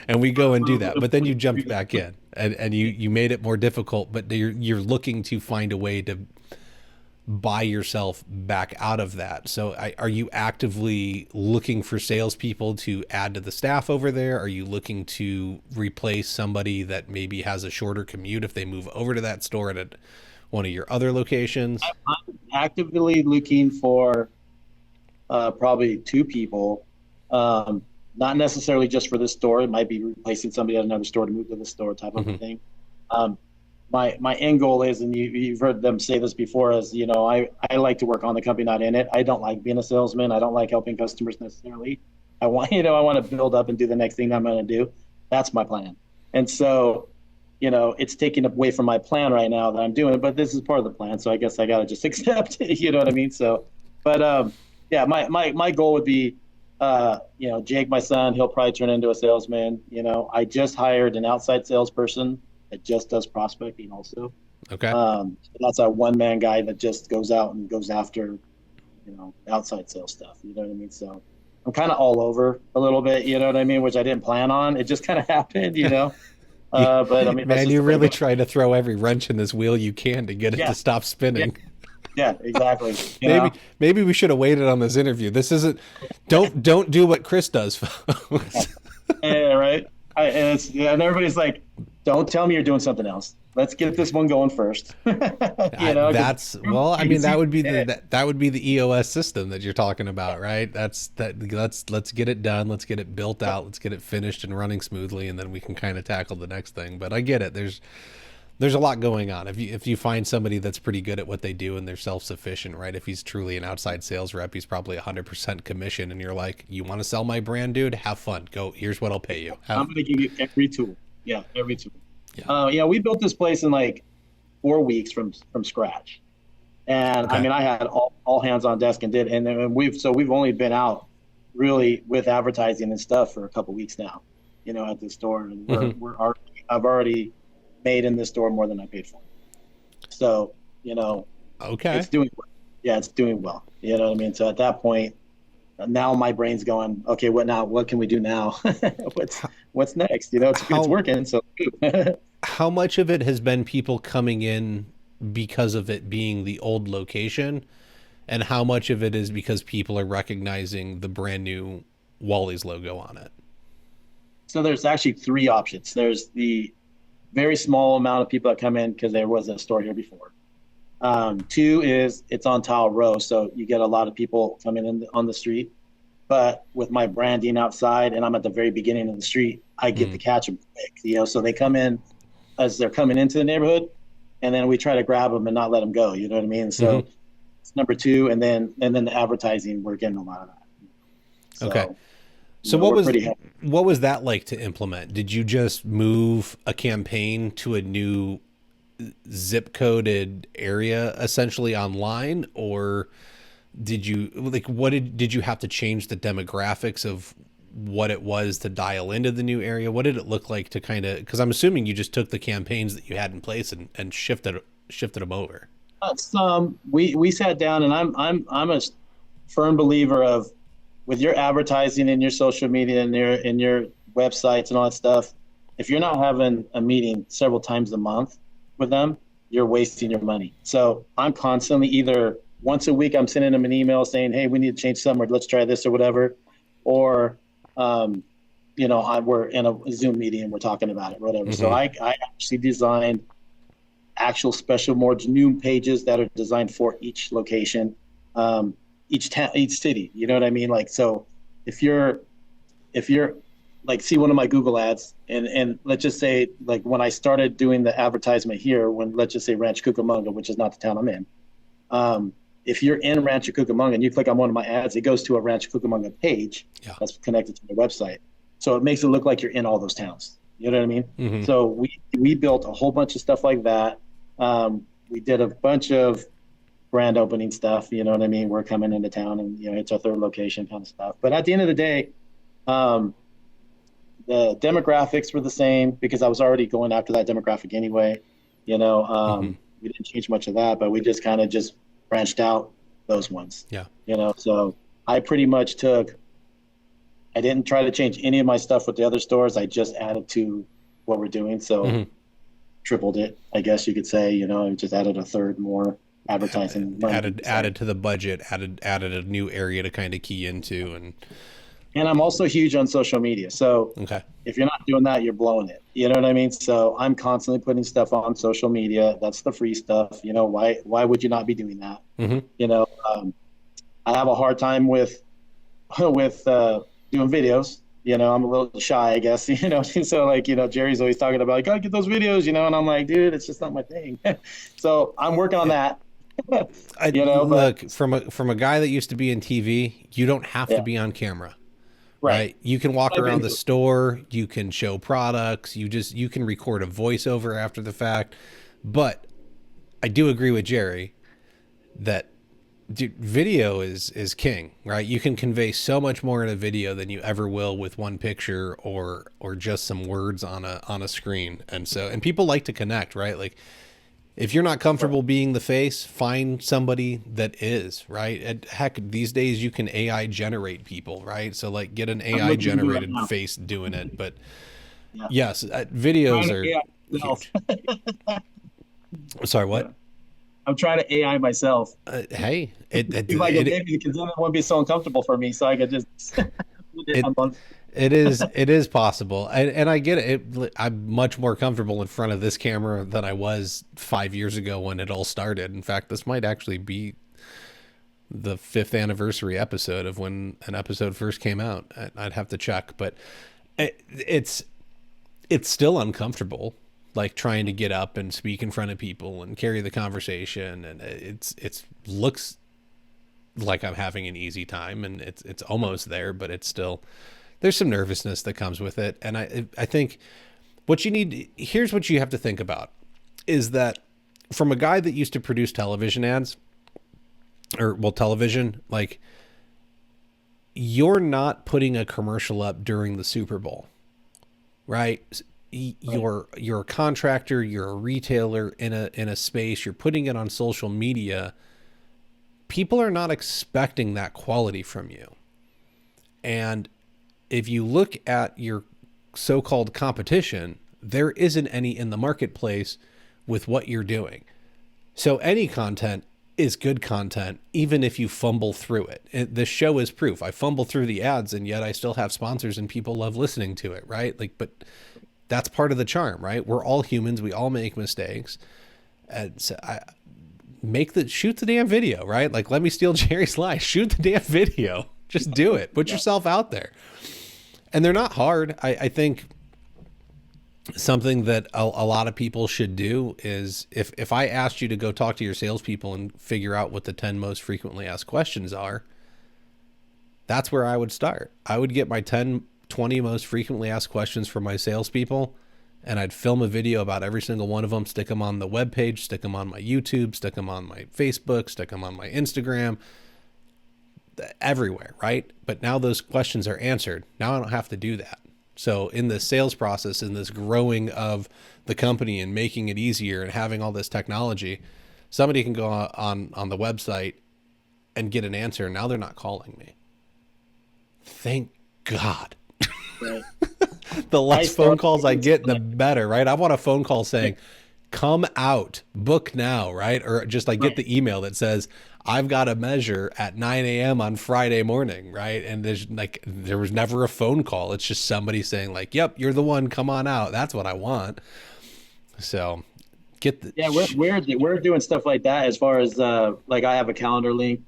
And we go and do that. But then you jumped back in and you made it more difficult, but you're looking to find a way to buy yourself back out of that. So are you actively looking for salespeople to add to the staff over there? Are you looking to replace somebody that maybe has a shorter commute if they move over to that store at one of your other locations? I'm actively looking for probably 2 people. Not necessarily just for this store. It might be replacing somebody at another store to move to the store, type of a thing. My end goal is, and you've heard them say this before, is, I like to work on the company, not in it. I don't like being a salesman. I don't like helping customers necessarily. I want to build up and do the next thing that I'm going to do. That's my plan. And so, it's taken away from my plan right now that I'm doing it, but this is part of the plan. So I guess I got to just accept it. You know what I mean? So, but my goal would be, Jake, my son, he'll probably turn into a salesman. I just hired an outside salesperson that just does prospecting also. Okay. So that's a one-man guy that just goes out and goes after, outside sales stuff. You know what I mean? So I'm kind of all over a little bit, you know what I mean? Which I didn't plan on. It just kind of happened, But I mean, man, you really try to throw every wrench in this wheel you can to get it to stop spinning. Yeah, exactly. Maybe we should have waited on this interview. This isn't. Don't do what Chris does, folks. Yeah, right. And everybody's like, don't tell me you're doing something else. Let's get this one going first. That's well, I mean, that would be the EOS system that you're talking about, right? Let's get it done, let's get it built out, let's get it finished and running smoothly, and then we can kind of tackle the next thing. But I get it. There's a lot going on. If you find somebody that's pretty good at what they do and they're self-sufficient, right? If he's truly an outside sales rep, he's probably 100% commission, and you're like, you want to sell my brand, dude? Have fun. Go. Here's what I'll pay you. I'm going to give you every tool. Yeah, every tool. Yeah. We built this place in like 4 weeks from scratch, and Okay. I mean, I had all hands on desk and then we've only been out really with advertising and stuff for a couple weeks now, at the store, and I've already made in this store more than I paid for. So, Okay. it's doing well. Yeah, it's doing well. You know what I mean? So at that point, now my brain's going, okay, what now? What can we do now? What's next? It's working. So How much of it has been people coming in because of it being the old location, and how much of it is because people are recognizing the brand new Wally's logo on it? So there's actually 3 options. There's the very small amount of people that come in because there was a store here before. 2 is it's on Tile Row, so you get a lot of people coming in on the street. But with my branding outside, and I'm at the very beginning of the street, I get to catch them quick. So they come in as they're coming into the neighborhood, and then we try to grab them and not let them go. You know what I mean? So it's number 2, and then the advertising, we're getting a lot of that. So, okay. So what was that like to implement? Did you just move a campaign to a new zip coded area essentially online, or did you did you have to change the demographics of what it was to dial into the new area? What did it look like to because I'm assuming you just took the campaigns that you had in place and shifted them over. We sat down, and I'm a firm believer of, with your advertising and your social media and your websites and all that stuff, if you're not having a meeting several times a month with them, you're wasting your money. So I'm constantly, either once a week, I'm sending them an email saying, hey, we need to change something, or let's try this or whatever. Or, we're in a Zoom meeting and we're talking about it, whatever. So I actually designed actual special boards, new pages that are designed for each location, each town, each city. You know what I mean? Like, so if you're like, see one of my Google ads, and let's just say, like, when I started doing the advertisement here, let's just say Rancho Cucamonga, which is not the town I'm in. If you're in Rancho Cucamonga and you click on one of my ads, it goes to a Rancho Cucamonga page that's connected to the website. So it makes it look like you're in all those towns. You know what I mean? So we built a whole bunch of stuff like that. We did a bunch of grand opening stuff. You know what I mean? We're coming into town, and it's our 3rd location kind of stuff. But at the end of the day, the demographics were the same, because I was already going after that demographic anyway. We didn't change much of that, but we just kind of branched out those ones. Yeah. So I pretty much I didn't try to change any of my stuff with the other stores. I just added to what we're doing. So tripled it, I guess you could say. Just added a 3rd more advertising. Added to the budget, added a new area to kind of key into. And I'm also huge on social media. So if you're not doing that, you're blowing it. You know what I mean? So I'm constantly putting stuff on social media. That's the free stuff. Why would you not be doing that? I have a hard time with doing videos. I'm a little shy, I guess. So like, Jerry's always talking about, gotta get those videos, and I'm like, dude, it's just not my thing. So I'm working on that. Look, from a guy that used to be in TV, you don't have to be on camera. Right. You can walk around the store, you can show products, you can record a voiceover after the fact. But I do agree with Jerry that video is king, right? You can convey so much more in a video than you ever will with one picture or just some words on a screen. And people like to connect, right? Like, if you're not comfortable being the face, find somebody that is, right? And heck, these days you can AI generate people, right? So like, get an AI generated face doing it. But yes, videos are. Sorry, what? I'm trying to AI myself. Hey, because then it wouldn't be so uncomfortable for me. So I could just. It is possible. And I get I'm much more comfortable in front of this camera than I was 5 years ago when it all started. In fact, this might actually be the 5th anniversary episode of when an episode first came out. I'd have to check, but it's still uncomfortable, like trying to get up and speak in front of people and carry the conversation. And it's looks like I'm having an easy time, and it's almost there, but it's still, there's some nervousness that comes with it. And I think here's what you have to think about is that from a guy that used to produce television ads, or well, television, like, you're not putting a commercial up during the Super Bowl, right? You're a contractor, you're a retailer in a space, you're putting it on social media. People are not expecting that quality from you. And if you look at your so-called competition, there isn't any in the marketplace with what you're doing. So any content is good content, even if you fumble through it. This show is proof. I fumble through the ads, and yet I still have sponsors and people love listening to it, right? Like, but that's part of the charm, right? We're all humans. We all make mistakes. And so shoot the damn video, right? Like, let me steal Jerry's line. Shoot the damn video. Just do it. Put yourself out there. And they're not hard. I think something that a lot of people should do is, if I asked you to go talk to your salespeople and figure out what the 10 most frequently asked questions are, that's where I would start. I would get my 20 most frequently asked questions from my salespeople, and I'd film a video about every single one of them, stick them on the webpage, stick them on my YouTube, stick them on my Facebook, stick them on my Instagram, everywhere, right? But now those questions are answered. Now I don't have to do that. So in the sales process, in this growing of the company and making it easier and having all this technology, somebody can go on the website and get an answer. Now they're not calling me. Thank God. Right. The less phone calls I get, the better, right? I want a phone call saying, come out, book now, right? Or just like get the email that says, I've got a measure at 9 a.m. on Friday morning, right? And there was never a phone call. It's just somebody saying like, yep, you're the one, come on out. That's what I want. So we're doing stuff like that as far as like I have a Calendly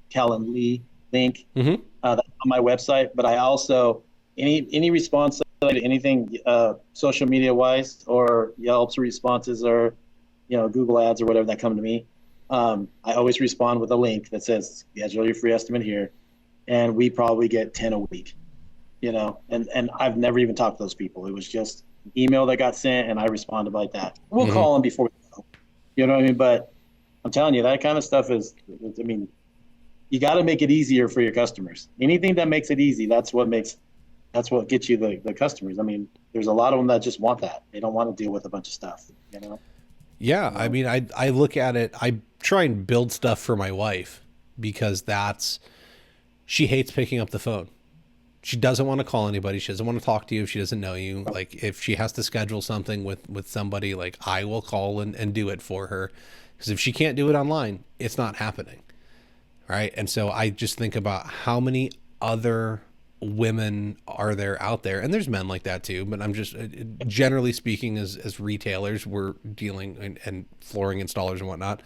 link that's on my website, but I also any response to anything social media wise or Yelp's responses or Google ads or whatever that come to me, I always respond with a link that says schedule your free estimate here, and we probably get 10 a week, and I've never even talked to those people. It was just an email that got sent and I responded like that. We'll call them before we go. You know what I mean? But I'm telling you, that kind of stuff you got to make it easier for your customers. Anything that makes it easy, that's what gets you the customers. I mean, there's a lot of them that just want that. They don't want to deal with a bunch of stuff, Yeah, I mean, I look at it, I try and build stuff for my wife because she hates picking up the phone. She doesn't want to call anybody. She doesn't want to talk to you if she doesn't know you. Like, if she has to schedule something with somebody, like, I will call and do it for her. Because if she can't do it online, it's not happening. Right? And so I just think about how many other women are there out there, and there's men like that too, but I'm just generally speaking, as retailers, we're dealing and flooring installers and whatnot,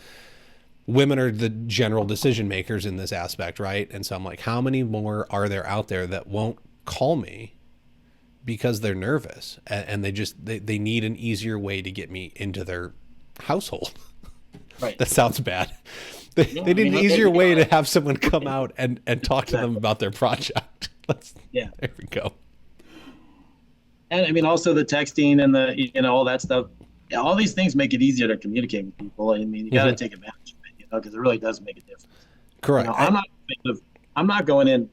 women are the general decision makers in this aspect, right? And so I'm like, how many more are there out there that won't call me because they're nervous and they need an easier way to get me into their household? Right. That sounds bad. They need an easier way to have someone come out and talk to them about their project. There we go. And I mean, also the texting and the, all that stuff. Yeah, all these things make it easier to communicate with people. I mean, you got to take advantage of it, because it really does make a difference. Correct. I'm not going in.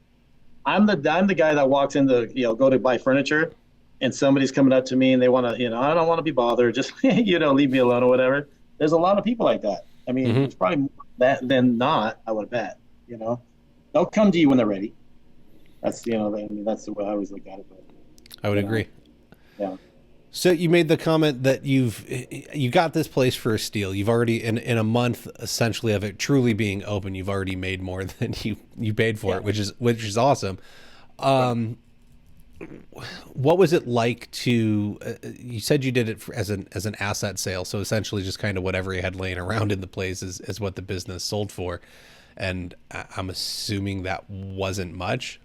I'm the guy that walks in go to buy furniture, and somebody's coming up to me and they want to, I don't want to be bothered. Just leave me alone or whatever. There's a lot of people like that. I mean, it's probably more that than not. I would bet. They'll come to you when they're ready. That's that's the way I always look at it. But, I would agree. Yeah. So you made the comment that you got this place for a steal. You've already in a month essentially of it truly being open, you've already made more than you paid for it, which is awesome. what was it like to? You said you did it as an asset sale, so essentially just kind of whatever you had laying around in the place is what the business sold for, and I'm assuming that wasn't much.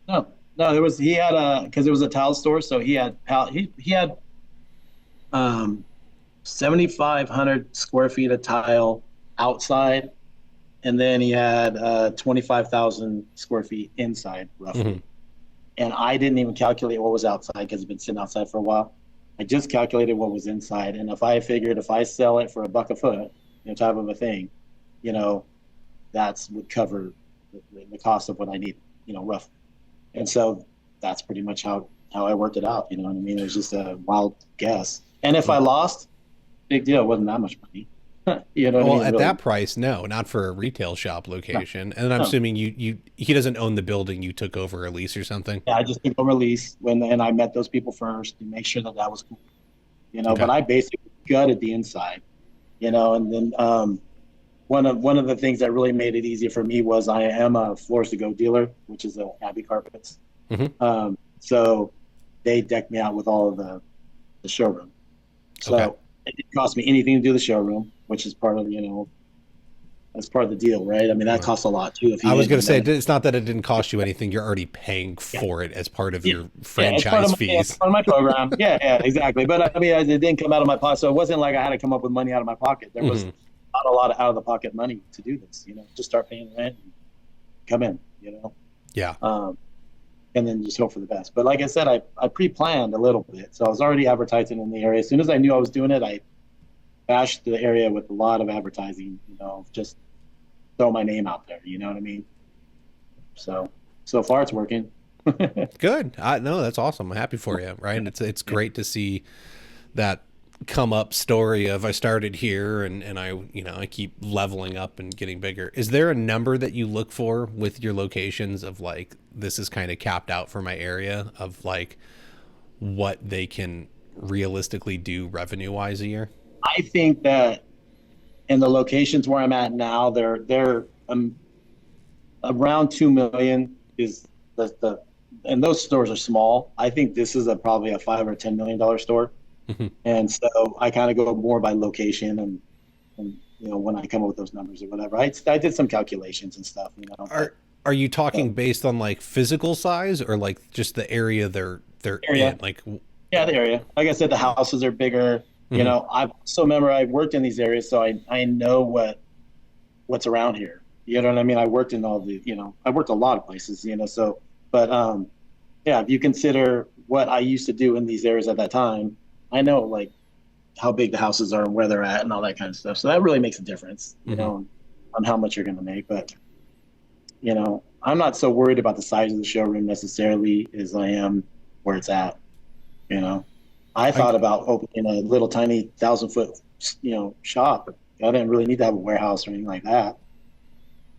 No, no, there was he had a because it was a tile store, so he had 7,500 square feet of tile outside, and then he had 25,000 square feet inside, roughly. Hmm. And I didn't even calculate what was outside because it's been sitting outside for a while. I just calculated what was inside, and if I figured if I sell it for $1 a foot, type of a thing, you know, that's would cover the cost of what I need, roughly. And so that's pretty much how I worked it out. You know what I mean? It was just a wild guess. And if I lost, big deal. It wasn't that much money. You know what I Well, mean? at Really. that price, no, not for a retail shop No, location. And I'm no. assuming he doesn't own the building. You took over a lease or something. Yeah, I just took a release and I met those people first to make sure that that was cool. Okay. But I basically gutted the inside. And then one of the things that really made it easier for me was I am a Floors to Go dealer, which is a Abbey Carpets. Hmm. So they decked me out with all of the showroom. Okay. So it didn't cost me anything to do the showroom, which is part of that's part of the deal, right? I mean that Well, costs a lot too. If you I was didn't going do to say that, it's not that it didn't cost you anything. You're already paying yeah, for it as part of yeah, your yeah, it's part of franchise it's fees. part of my program. Yeah, yeah, exactly. But I mean, it didn't come out of my pocket, so it wasn't like I had to come up with money out of my pocket. There was Hmm. not a lot of out of the pocket money to do this. Just start paying rent and come in. Yeah. Um, and then just hope for the best. But like I said, I pre-planned a little bit, so I was already advertising in the area. As soon as I knew I was doing it, I bashed the area with a lot of advertising. Just throw my name out there. You know what I mean? So far it's working. Good. I no, that's awesome. I'm happy for you. Right. It's Yeah. great to see that come up story of I started here and I I keep leveling up and getting bigger. Is there a number that you look for with your locations of like this is kind of capped out for my area of like what they can realistically do revenue wise a year? I think that in the locations where I'm at now, they're around 2 million is the and those stores are small. I think this is probably a $5 or $10 million store. Mhm. And so I kind of go more by location and when I come up with those numbers or whatever. I did some calculations and stuff, but Are you uh, talking based on like physical size or like just the area they're in? area, Like, yeah, the area. Like I said, the houses are bigger. mhm. I've also remember I worked in these areas, so I know what's around here. You know what I mean? I worked in I worked a lot of places, so, but yeah, if you consider what I used to do in these areas at that time, I know like how big the houses are and where they're at and all that kind of stuff. So that really makes a difference, Mhm. on how much you're going to make. But, I'm not so worried about the size of the showroom necessarily as I am where it's at, you know. I I thought about opening a little tiny 1,000 foot, shop. I didn't really need to have a warehouse or anything like that,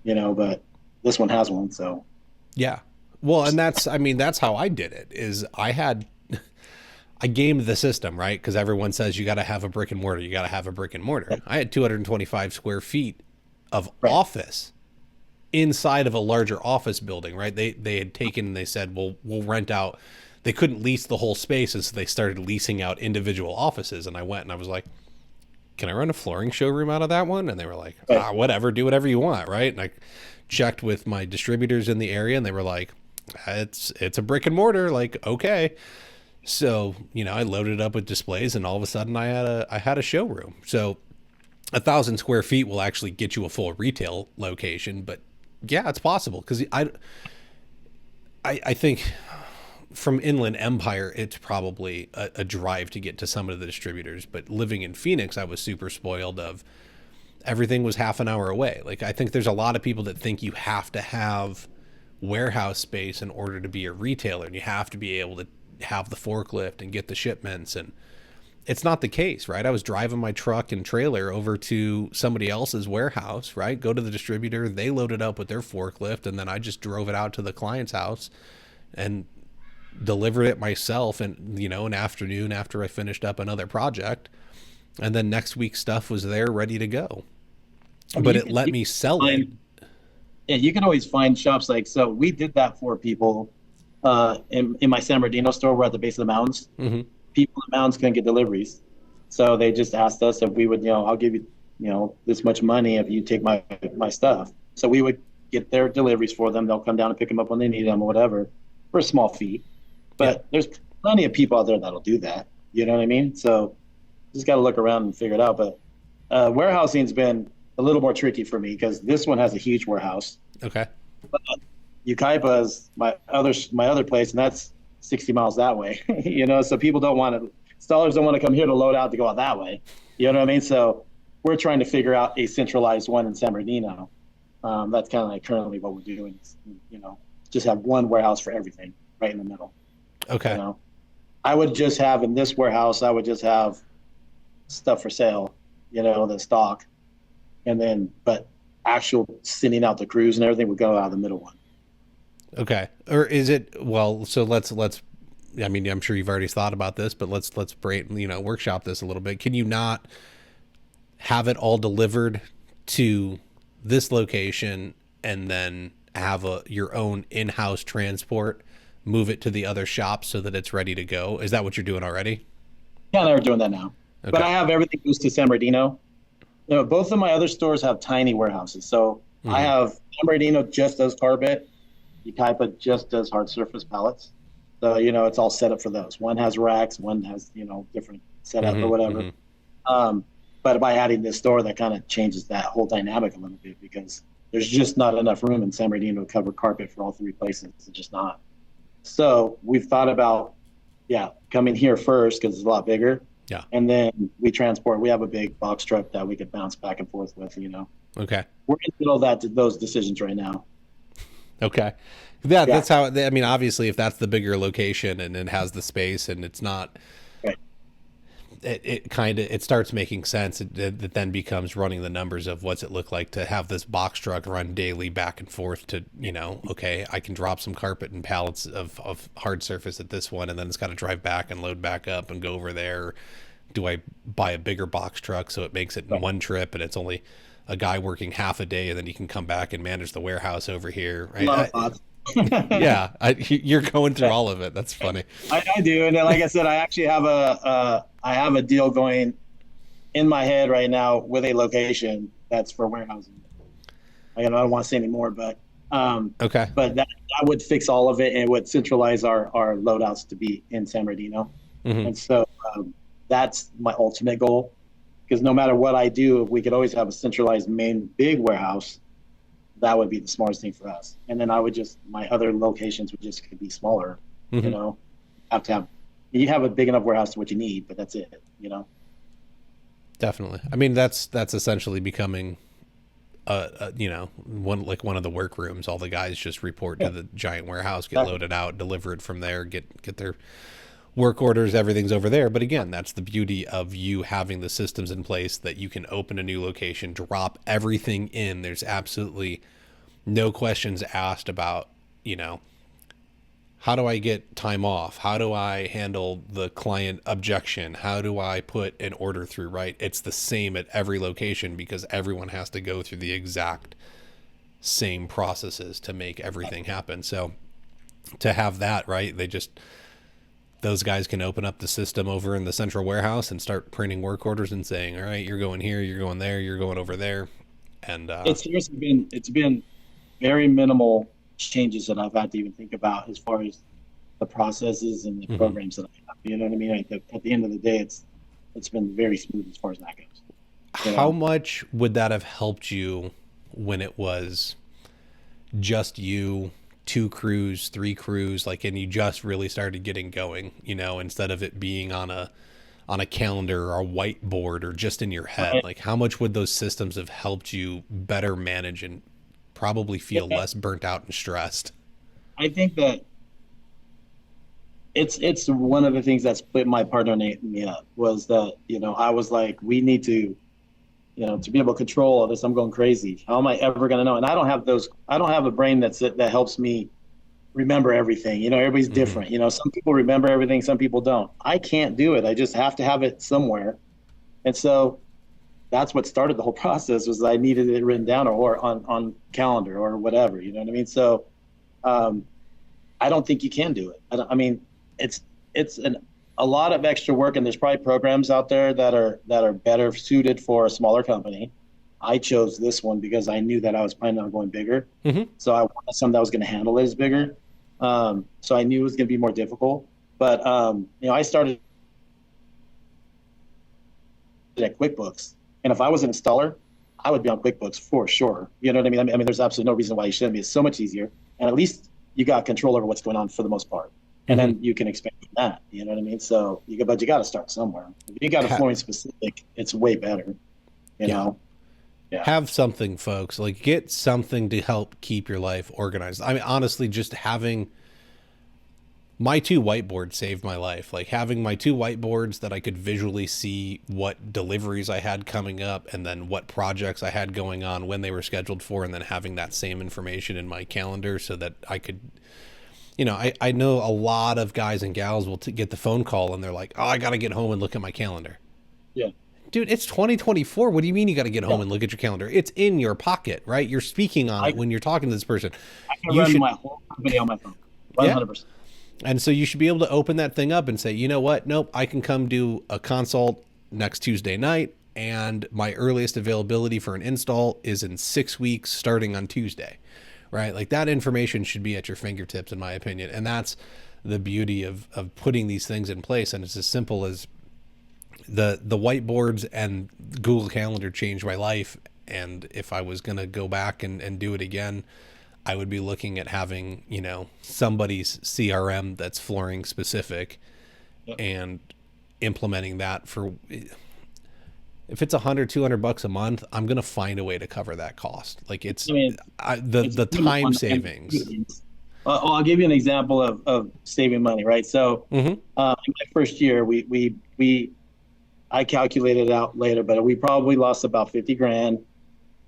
but this one has one. So, Yeah. Well, and I mean, that's how I did it is I gamed the system, right? Because everyone says you got to have a brick and mortar. You got to have a brick and mortar. I had 225 square feet of right. office inside of a larger office building, right? They had taken and they said, well, we'll rent out. They couldn't lease the whole space, and so they started leasing out individual offices. And I went and I was like, can I run a flooring showroom out of that one? And they were like, Right. whatever, do whatever you want, right? And I checked with my distributors in the area, and they were like, it's a brick and mortar, like okay. So I loaded it up with displays, and all of a sudden I had a showroom. So 1,000 square feet will actually get you a full retail location, but yeah, it's possible because I think from Inland Empire, it's probably a drive to get to some of the distributors. But living in Phoenix, I was super spoiled of everything was half an hour away. Like I think there's a lot of people that think you have to have warehouse space in order to be a retailer, and you have to be able to have the forklift and get the shipments, and it's not the case, right? I was driving my truck and trailer over to somebody else's warehouse, right? Go to the distributor, they loaded up with their forklift, and then I just drove it out to the client's house and delivered it myself and an afternoon after I finished up another project, and then next week's stuff was there ready to go. I mean, But it let me sell it. find, yeah, you can always find shops like, so we did that for people in my San Bernardino store, we're at the base of the mountains. Hmm. People in the mountains couldn't get deliveries. So they just asked us if we would, I'll give you, this much money if you take my stuff. So we would get their deliveries for them. They'll come down and pick them up when they need them or whatever for a small fee. Yeah. But there's plenty of people out there that'll do that. You know what I mean? So just got to look around and figure it out. But warehousing's been a little more tricky for me because this one has a huge warehouse. Okay. But Ukaipa is my other place, and that's 60 miles that way. So people don't want to, installers don't want to come here to load out to go out that way. You know what I mean? So we're trying to figure out a centralized one in San Bernardino. That's kind of like currently what we're doing. Is, just have one warehouse for everything right in the middle. Okay. I would just have in this warehouse, I would just have stuff for sale, the stock, and then but actual sending out the crews and everything would go out of the middle one. Okay. Or is it, well, so let's I mean, I'm sure you've already thought about this, but let's workshop this a little bit. Can you not have it all delivered to this location and then have your own in-house transport, move it to the other shops so that it's ready to go? Is that what you're doing already? Yeah, they're doing that now. Okay. But I have everything goes to San Bernardino. Both of my other stores have tiny warehouses. So I have San Bernardino just does carpet. Ukaipa just does hard surface pallets. So, it's all set up for those. One has racks, one has, different setup or whatever. But by adding this store, that kind of changes that whole dynamic a little bit because there's just not enough room in San Bernardino to cover carpet for all three places. It's just not. So we've thought about, coming here first because it's a lot bigger. Yeah. And then we have a big box truck that we could bounce back and forth with, Okay. We're in the middle of those decisions right now. Okay. That's how, I mean, obviously if that's the bigger location and it has the space and it's not, right. it starts making sense. It then becomes running the numbers of what's it look like to have this box truck run daily back and forth to, okay, I can drop some carpet and pallets of hard surface at this one, and then it's got to drive back and load back up and go over there. Do I buy a bigger box truck so it makes it in one trip and it's only a guy working half a day and then he can come back and manage the warehouse over here, right? Yeah, you're going through all of it. That's funny. I do, and then, like I said, I actually have a deal going in my head right now with a location that's for warehousing. I don't want to say any more, but okay. But that would fix all of it and would centralize our loadouts to be in San Bernardino, and so that's my ultimate goal. Because no matter what I do, if we could always have a centralized main big warehouse, that would be the smartest thing for us. And then my other locations would just be smaller, you have a big enough warehouse to what you need, but that's it, Definitely. I mean, that's essentially becoming, one of the workrooms. All the guys just report to the giant warehouse, get loaded out, deliver it from there, get their work orders, everything's over there. But again, that's the beauty of you having the systems in place that you can open a new location, drop everything in. There's absolutely no questions asked about, how do I get time off? How do I handle the client objection? How do I put an order through, right? It's the same at every location because everyone has to go through the exact same processes to make everything happen. So to have that, right, those guys can open up the system over in the central warehouse and start printing work orders and saying, all right, you're going here, you're going there, you're going over there. And it's been very minimal changes that I've had to even think about as far as the processes and the programs that I have. You know what I mean? At the end of the day, it's been very smooth as far as that goes. How much would that have helped you when it was just you, 2 crews, 3 crews, and you just really started getting going, instead of it being on a calendar or a whiteboard or just in your head? Right. Like, how much would those systems have helped you better manage and probably feel less burnt out and stressed? I think that it's one of the things that split my partner and me up was that, I was like, we need to, to be able to control all this. I'm going crazy. How am I ever going to know? And I don't have a brain that helps me remember everything. Everybody's different. Some people remember everything, some people don't. I can't do it. I just have to have it somewhere. And so that's what started the whole process, was I needed it written down or on calendar or whatever, you know what I mean? So I don't think you can do it. I mean, it's a lot of extra work, and there's probably programs out there that are better suited for a smaller company. I chose this one because I knew that I was planning on going bigger. Mm-hmm. So I wanted something that was going to handle it as bigger. So I knew it was going to be more difficult. But I started at QuickBooks, and if I was an installer, I would be on QuickBooks for sure. You know what I mean? I mean, there's absolutely no reason why you shouldn't be. It's so much easier, and at least you got control over what's going on for the most part, and Mm-hmm. then you can expand from that. You know what I mean? So but you got to start somewhere. If you got a flooring specific, it's way better. You Yeah. know? Yeah. Have something, folks. Like, get something to help keep your life organized. I mean, honestly, just having my two whiteboards saved my life. Like, having my two whiteboards that I could visually see what deliveries I had coming up and then what projects I had going on, when they were scheduled for, and then having that same information in my calendar so that I could, I know a lot of guys and gals will get the phone call and they're like, oh, I got to get home and look at my calendar. Yeah. Dude, it's 2024. What do you mean you got to get home and look at your calendar? It's in your pocket, right? You're speaking on it when you're talking to this person. I can run my whole company on my phone. 100%. And so you should be able to open that thing up and say, you know what? Nope, I can come do a consult next Tuesday night, and my earliest availability for an install is in 6 weeks starting on Tuesday, right? Like, that information should be at your fingertips, in my opinion. And that's the beauty of putting these things in place. And it's as simple as the whiteboards and Google Calendar changed my life. And if I was going to go back and do it again, I would be looking at having, somebody's CRM that's flooring specific. Yep. And implementing that for, if it's $100-$200 a month, I'm going to find a way to cover that cost. Like, it's the time savings. I'll give you an example of saving money, right? So in my first year, I calculated it out later, but we probably lost about 50 grand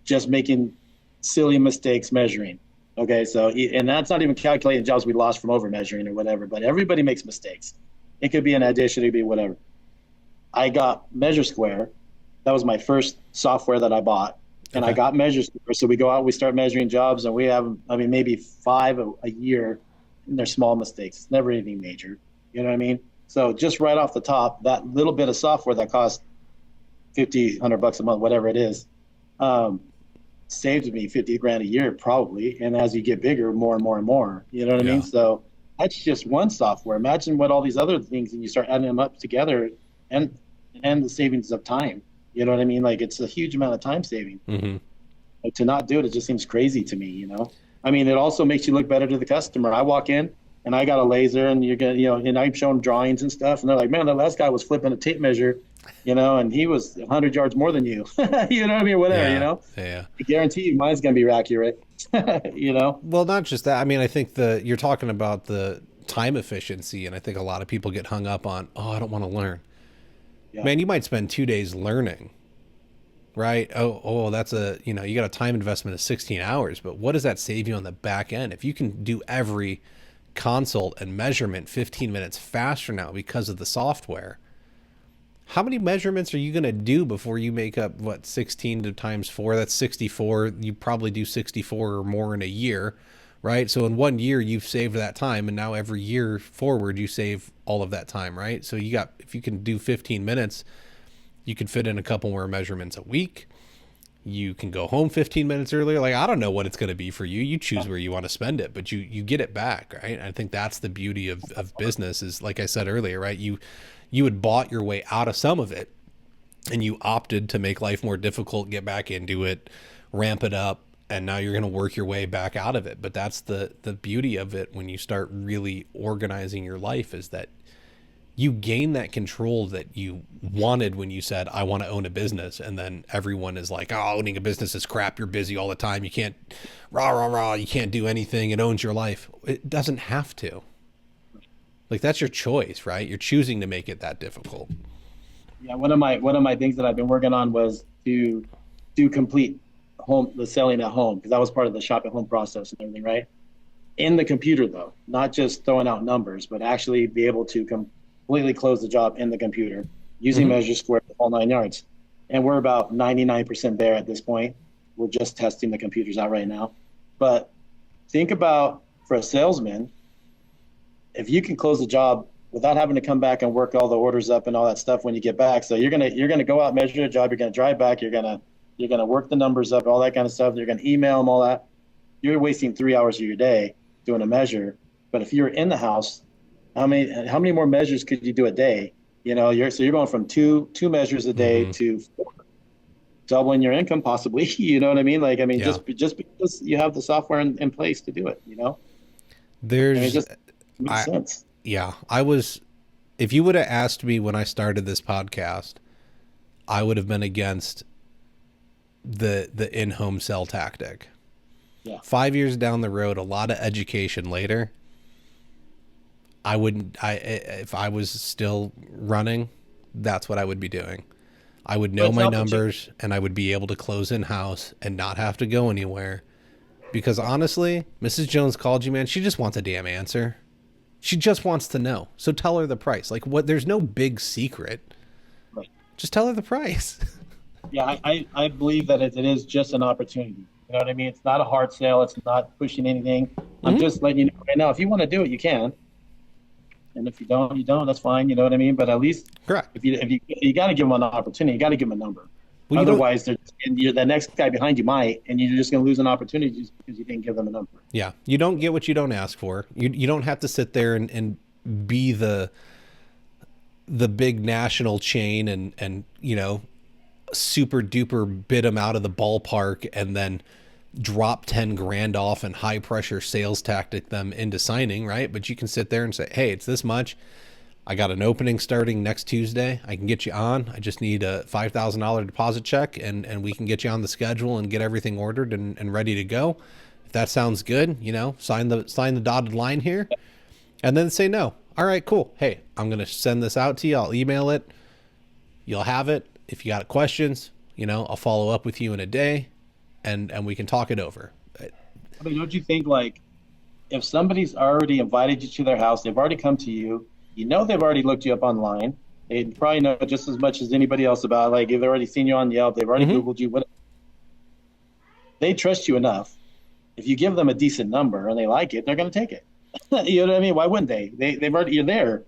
just making silly mistakes measuring. Okay. So, and that's not even calculating jobs we lost from over measuring or whatever, but everybody makes mistakes. It could be an addition, it could be whatever. I got Measure Square. That was my first software that I bought. And I got Measure Square. So we go out, we start measuring jobs, and we have, maybe 5 a year, and they're small mistakes. It's never anything major. You know what I mean? So just right off the top, that little bit of software that costs $50, $100 a month, whatever it is, saved me 50 grand a year probably. And as you get bigger, more and more and more, you know what I mean? So that's just one software. Imagine what all these other things, and you start adding them up together, and the savings of time. You know what I mean? Like, it's a huge amount of time saving. Like, to not do it just seems crazy to me, it also makes you look better to the customer. I walk in and I got a laser, and you're going to, and I'm showing drawings and stuff, and they're like, man, that last guy was flipping a tape measure, and he was 100 yards more than you. You know what I mean? Whatever, Yeah. I guarantee you mine's going to be accurate, Well, not just that. I think you're talking about the time efficiency, and I think a lot of people get hung up on, I don't want to learn. Yeah. Man, you might spend 2 days learning, right? That's you got a time investment of 16 hours, but what does that save you on the back end? If you can do every consult and measurement 15 minutes faster now because of the software, how many measurements are you going to do before you make up 16 times 4? That's 64. You probably do 64 or more in a year, right? So in 1 year, you've saved that time, and now every year forward, you save all of that time, right? So if you can do 15 minutes, you could fit in a couple more measurements a week. You can go home 15 minutes earlier. Like, I don't know what it's going to be for you. You choose where you want to spend it, but you get it back, right? I think that's the beauty of business is, like I said earlier, right? You had bought your way out of some of it, and you opted to make life more difficult, get back into it, ramp it up, and now you're going to work your way back out of it. But that's the beauty of it when you start really organizing your life, is that you gain that control that you wanted when you said, I want to own a business. And then everyone is like, owning a business is crap. You're busy all the time. You can't, you can't do anything. It owns your life. It doesn't have to. Like, that's your choice, right? You're choosing to make it that difficult. Yeah. One of my things that I've been working on was to complete the selling at home, because that was part of the shop at home process and everything, right? In the computer, though, not just throwing out numbers, but actually be able to completely close the job in the computer using Measure Square, all 9 yards. And we're about 99% there at this point. We're just testing the computers out right now. But think about, for a salesman, if you can close the job without having to come back and work all the orders up and all that stuff when you get back. So you're gonna go out, measure the job, you're gonna drive back, you're gonna work the numbers up, all that kind of stuff. You're gonna email them all that. You're wasting 3 hours of your day doing a measure. But if you're in the house, how many more measures could you do a day? So you're going from two measures a day to four, doubling your income possibly. You know what I mean? Like, I mean, Yeah. just because you have the software in place to do it, it There's, just makes I, sense. yeah, if you would have asked me when I started this podcast, I would have been against the in-home sell tactic. Yeah. 5 years down the road, a lot of education later, if I was still running, that's what I would be doing. I would know my numbers and I would be able to close in house and not have to go anywhere. Because honestly, Mrs. Jones called you, man. She just wants a damn answer. She just wants to know. So tell her the price. Like, what? There's no big secret. Right. Just tell her the price. Yeah, I believe that it is just an opportunity. You know what I mean? It's not a hard sale. It's not pushing anything. I'm just letting you know right now. If you want to do it, you can. And if you don't, you don't. That's fine. You know what I mean? But at least, Correct. If you got to give them an opportunity, you got to give them a number. Well, Otherwise, the next guy behind you might, and you're just going to lose an opportunity just because you didn't give them a number. Yeah, you don't get what you don't ask for. You don't have to sit there and be the big national chain and super duper bid them out of the ballpark and then drop 10 grand off and high pressure sales tactic them into signing, right? But you can sit there and say, hey, it's this much. I got an opening starting next Tuesday. I can get you on. I just need a $5,000 deposit check and we can get you on the schedule and get everything ordered and ready to go. If that sounds good, sign the dotted line here and then say no. All right, cool. Hey, I'm going to send this out to you. I'll email it. You'll have it. If you got questions, I'll follow up with you in a day and we can talk it over. I mean, don't you think, like, if somebody's already invited you to their house, they've already come to you, they've already looked you up online. They probably know just as much as anybody else about, like, if they've already seen you on Yelp, they've already Googled you, whatever. They trust you enough. If you give them a decent number and they like it, they're going to take it. You know what I mean? Why wouldn't they? They've already, you're there,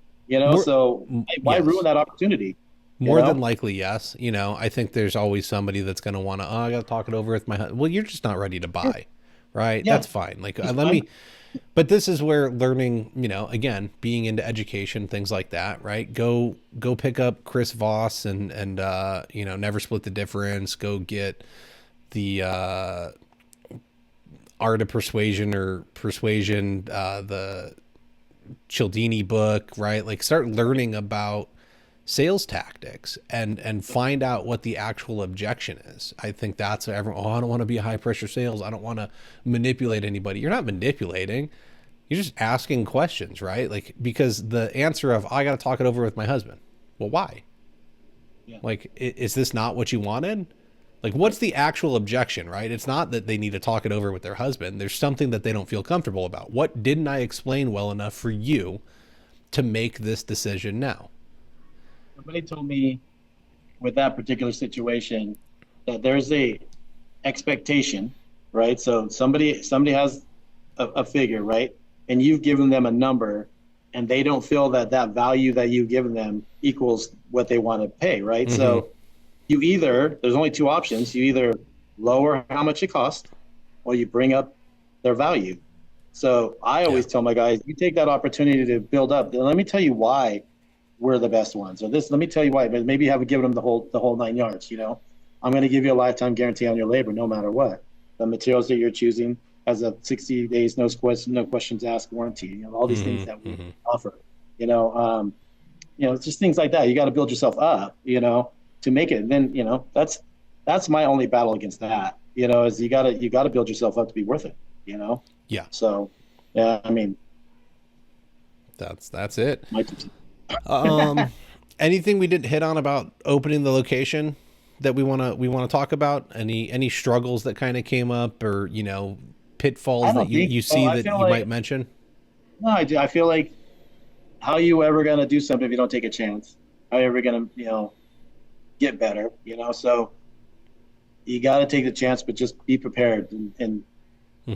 so why ruin that opportunity? More than likely, yes. I think there's always somebody that's going to want to, I got to talk it over with my husband. Well, you're just not ready to buy, right? Yeah. That's fine. Like, but this is where learning, again, being into education, things like that, right? Go pick up Chris Voss and Never Split the Difference. Go get the Art of Persuasion the Cialdini book, right? Like, start learning about sales tactics and find out what the actual objection is. I think that's what everyone, I don't want to be a high pressure sales. I don't want to manipulate anybody. You're not manipulating. You're just asking questions, right? Like, because the answer of, I got to talk it over with my husband. Well, why? Yeah. Like, is this not what you wanted? Like, what's the actual objection, right? It's not that they need to talk it over with their husband. There's something that they don't feel comfortable about. What didn't I explain well enough for you to make this decision now? Somebody told me with that particular situation that there's a expectation, right? So somebody has a figure, right? And you've given them a number and they don't feel that value that you've given them equals what they want to pay, right? Mm-hmm. So there's only two options. You either lower how much it costs or you bring up their value. So I always tell my guys, you take that opportunity to build up. Then let me tell you why we're the best ones. Or let me tell you why, but maybe you haven't given them the whole 9 yards, I'm going to give you a lifetime guarantee on your labor no matter what. The materials that you're choosing has a 60 days, no questions asked warranty, all these things that we offer, it's just things like that. You got to build yourself up, to make it. And then, that's my only battle against that, is you got to build yourself up to be worth it, Yeah. So, yeah, I mean, that's it. Anything we didn't hit on about opening the location that we want to talk about? Any struggles that kind of came up or, pitfalls that you see that you might mention? No, I feel like, how are you ever going to do something if you don't take a chance? How are you ever going to, get better, so you got to take the chance, but just be prepared and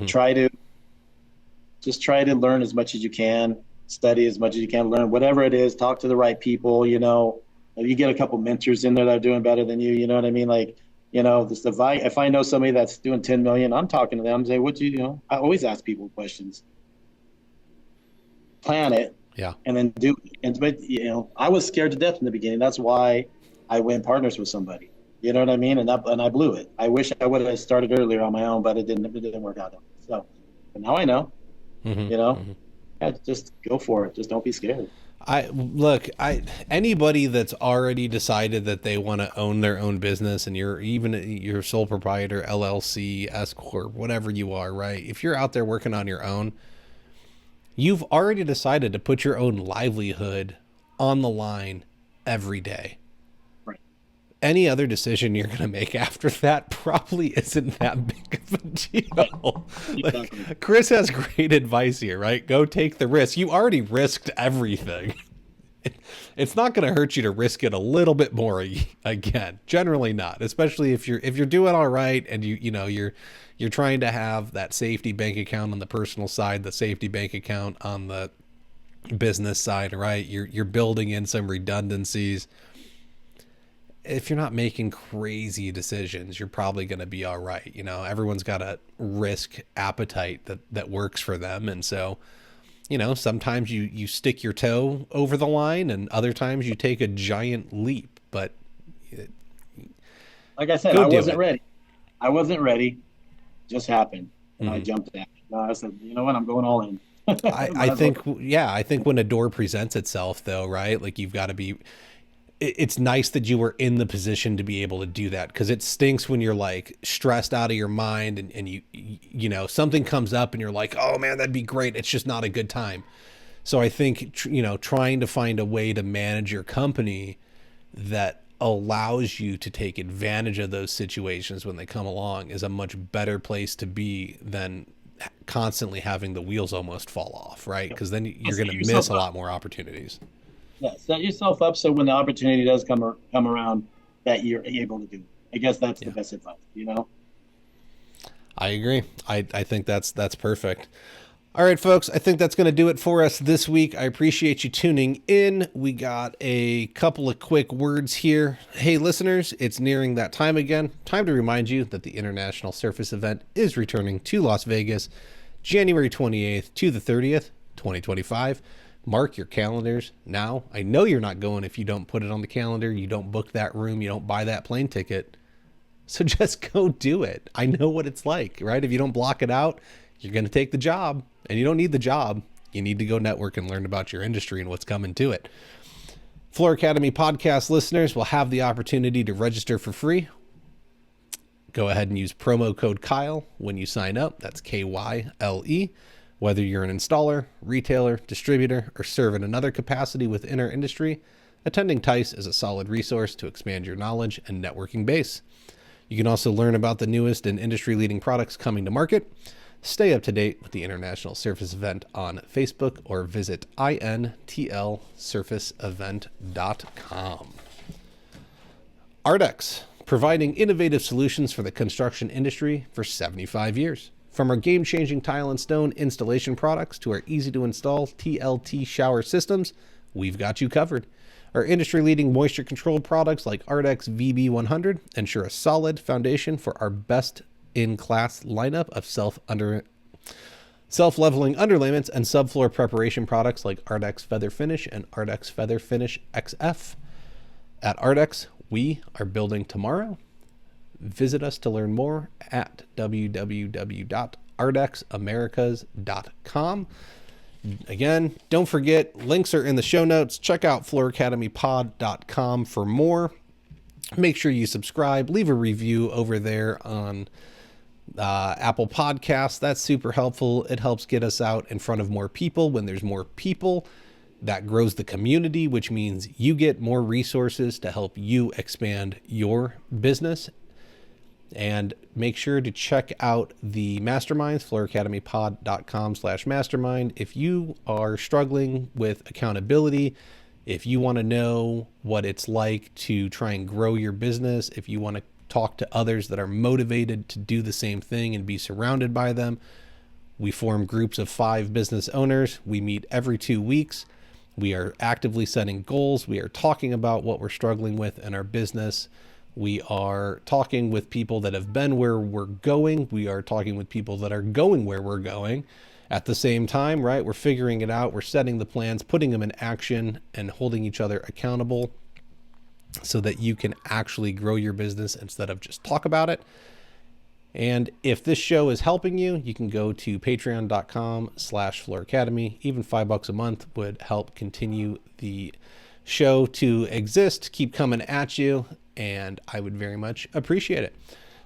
try to learn as much as you can. study as much as you can, learn whatever it is, talk to the right people, you get a couple mentors in there that are doing better than you know what I mean? Like, this, if I know somebody that's doing 10 million, I'm talking to them, say, I always ask people questions, plan it, Yeah. and then do it. But I was scared to death in the beginning. That's why I went partners with somebody. You know what I mean? And I blew it. I wish I would have started earlier on my own, but it didn't work out. So, but now I know. Yeah, just go for it. Just don't be scared. Anybody that's already decided that they want to own their own business, and you're sole proprietor, LLC, S corp, whatever you are, right? If you're out there working on your own, you've already decided to put your own livelihood on the line every day. Right. Any other decision you're going to make after that probably isn't that big of a deal. Exactly. Like, Chris has great advice here, right? Go take the risk. You already risked everything. It's not going to hurt you to risk it a little bit more again. Generally not, especially if you're doing all right and you're trying to have that safety bank account on the personal side, the safety bank account on the business side, right? You're building in some redundancies. If you're not making crazy decisions, you're probably going to be all right. Everyone's got a risk appetite that works for them. And so, sometimes you stick your toe over the line and other times you take a giant leap, but like I said, I wasn't ready. Just happened. And I jumped at it. I said, you know what? I'm going all in. I think when a door presents itself though, right? Like you've got to be, it's nice that you were in the position to be able to do that, because it stinks when you're like stressed out of your mind and you something comes up and you're like, oh man, that'd be great. It's just not a good time. So I think, trying to find a way to manage your company that allows you to take advantage of those situations when they come along is a much better place to be than constantly having the wheels almost fall off, right? Because then you're going to miss a lot more opportunities. Yeah, set yourself up so when the opportunity does come around, that you're able to do it. I guess that's the best advice, I agree. I think that's perfect. All right, folks, I think that's going to do it for us this week. I appreciate you tuning in. We got a couple of quick words here. Hey, listeners, it's nearing that time again. Time to remind you that the International Surface event is returning to Las Vegas, January 28th to the 30th, 2025. Mark your calendars now. I know you're not going if you don't put it on the calendar, you don't book that room, you don't buy that plane ticket. So just go do it. I know what it's like, right? If you don't block it out, you're going to take the job, and you don't need the job. You need to go network and learn about your industry and what's coming to it. Floor Academy podcast listeners will have the opportunity to register for free. Go ahead and use promo code Kyle when you sign up. That's KYLE. Whether you're an installer, retailer, distributor, or serve in another capacity within our industry, attending TICE is a solid resource to expand your knowledge and networking base. You can also learn about the newest and industry-leading products coming to market. Stay up to date with the International Surface event on Facebook or visit intlsurfaceevent.com. Ardex, providing innovative solutions for the construction industry for 75 years. From our game-changing tile and stone installation products to our easy-to-install TLT shower systems, we've got you covered. Our industry-leading moisture-controlled products like Ardex VB100 ensure a solid foundation for our best-in-class lineup of self-leveling underlayments and subfloor preparation products like Ardex Feather Finish and Ardex Feather Finish XF. At Ardex, we are building tomorrow. Visit us to learn more at www.ardexamericas.com. Again, don't forget, links are in the show notes. Check out flooracademypod.com for more. Make sure you subscribe, leave a review over there on Apple Podcasts. That's super helpful. It helps get us out in front of more people. When there's more people, that grows the community, which means you get more resources to help you expand your business. And make sure to check out the masterminds, flooracademypod.com/mastermind. If you are struggling with accountability, if you want to know what it's like to try and grow your business, if you want to talk to others that are motivated to do the same thing and be surrounded by them, We form groups of 5 business owners. We meet every 2 weeks. We are actively setting goals. We are talking about what we're struggling with in our business. We are talking with people that have been where we're going. We are talking with people that are going where we're going at the same time, right? We're figuring it out. We're setting the plans, putting them in action, and holding each other accountable so that you can actually grow your business instead of just talk about it. And if this show is helping you, you can go to patreon.com/Floor Academy. Even $5 a month would help continue the show to exist, keep coming at you, and I would very much appreciate it.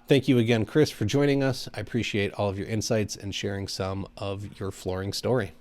Thank you again, Chris, for joining us. I appreciate all of your insights and sharing some of your flooring story.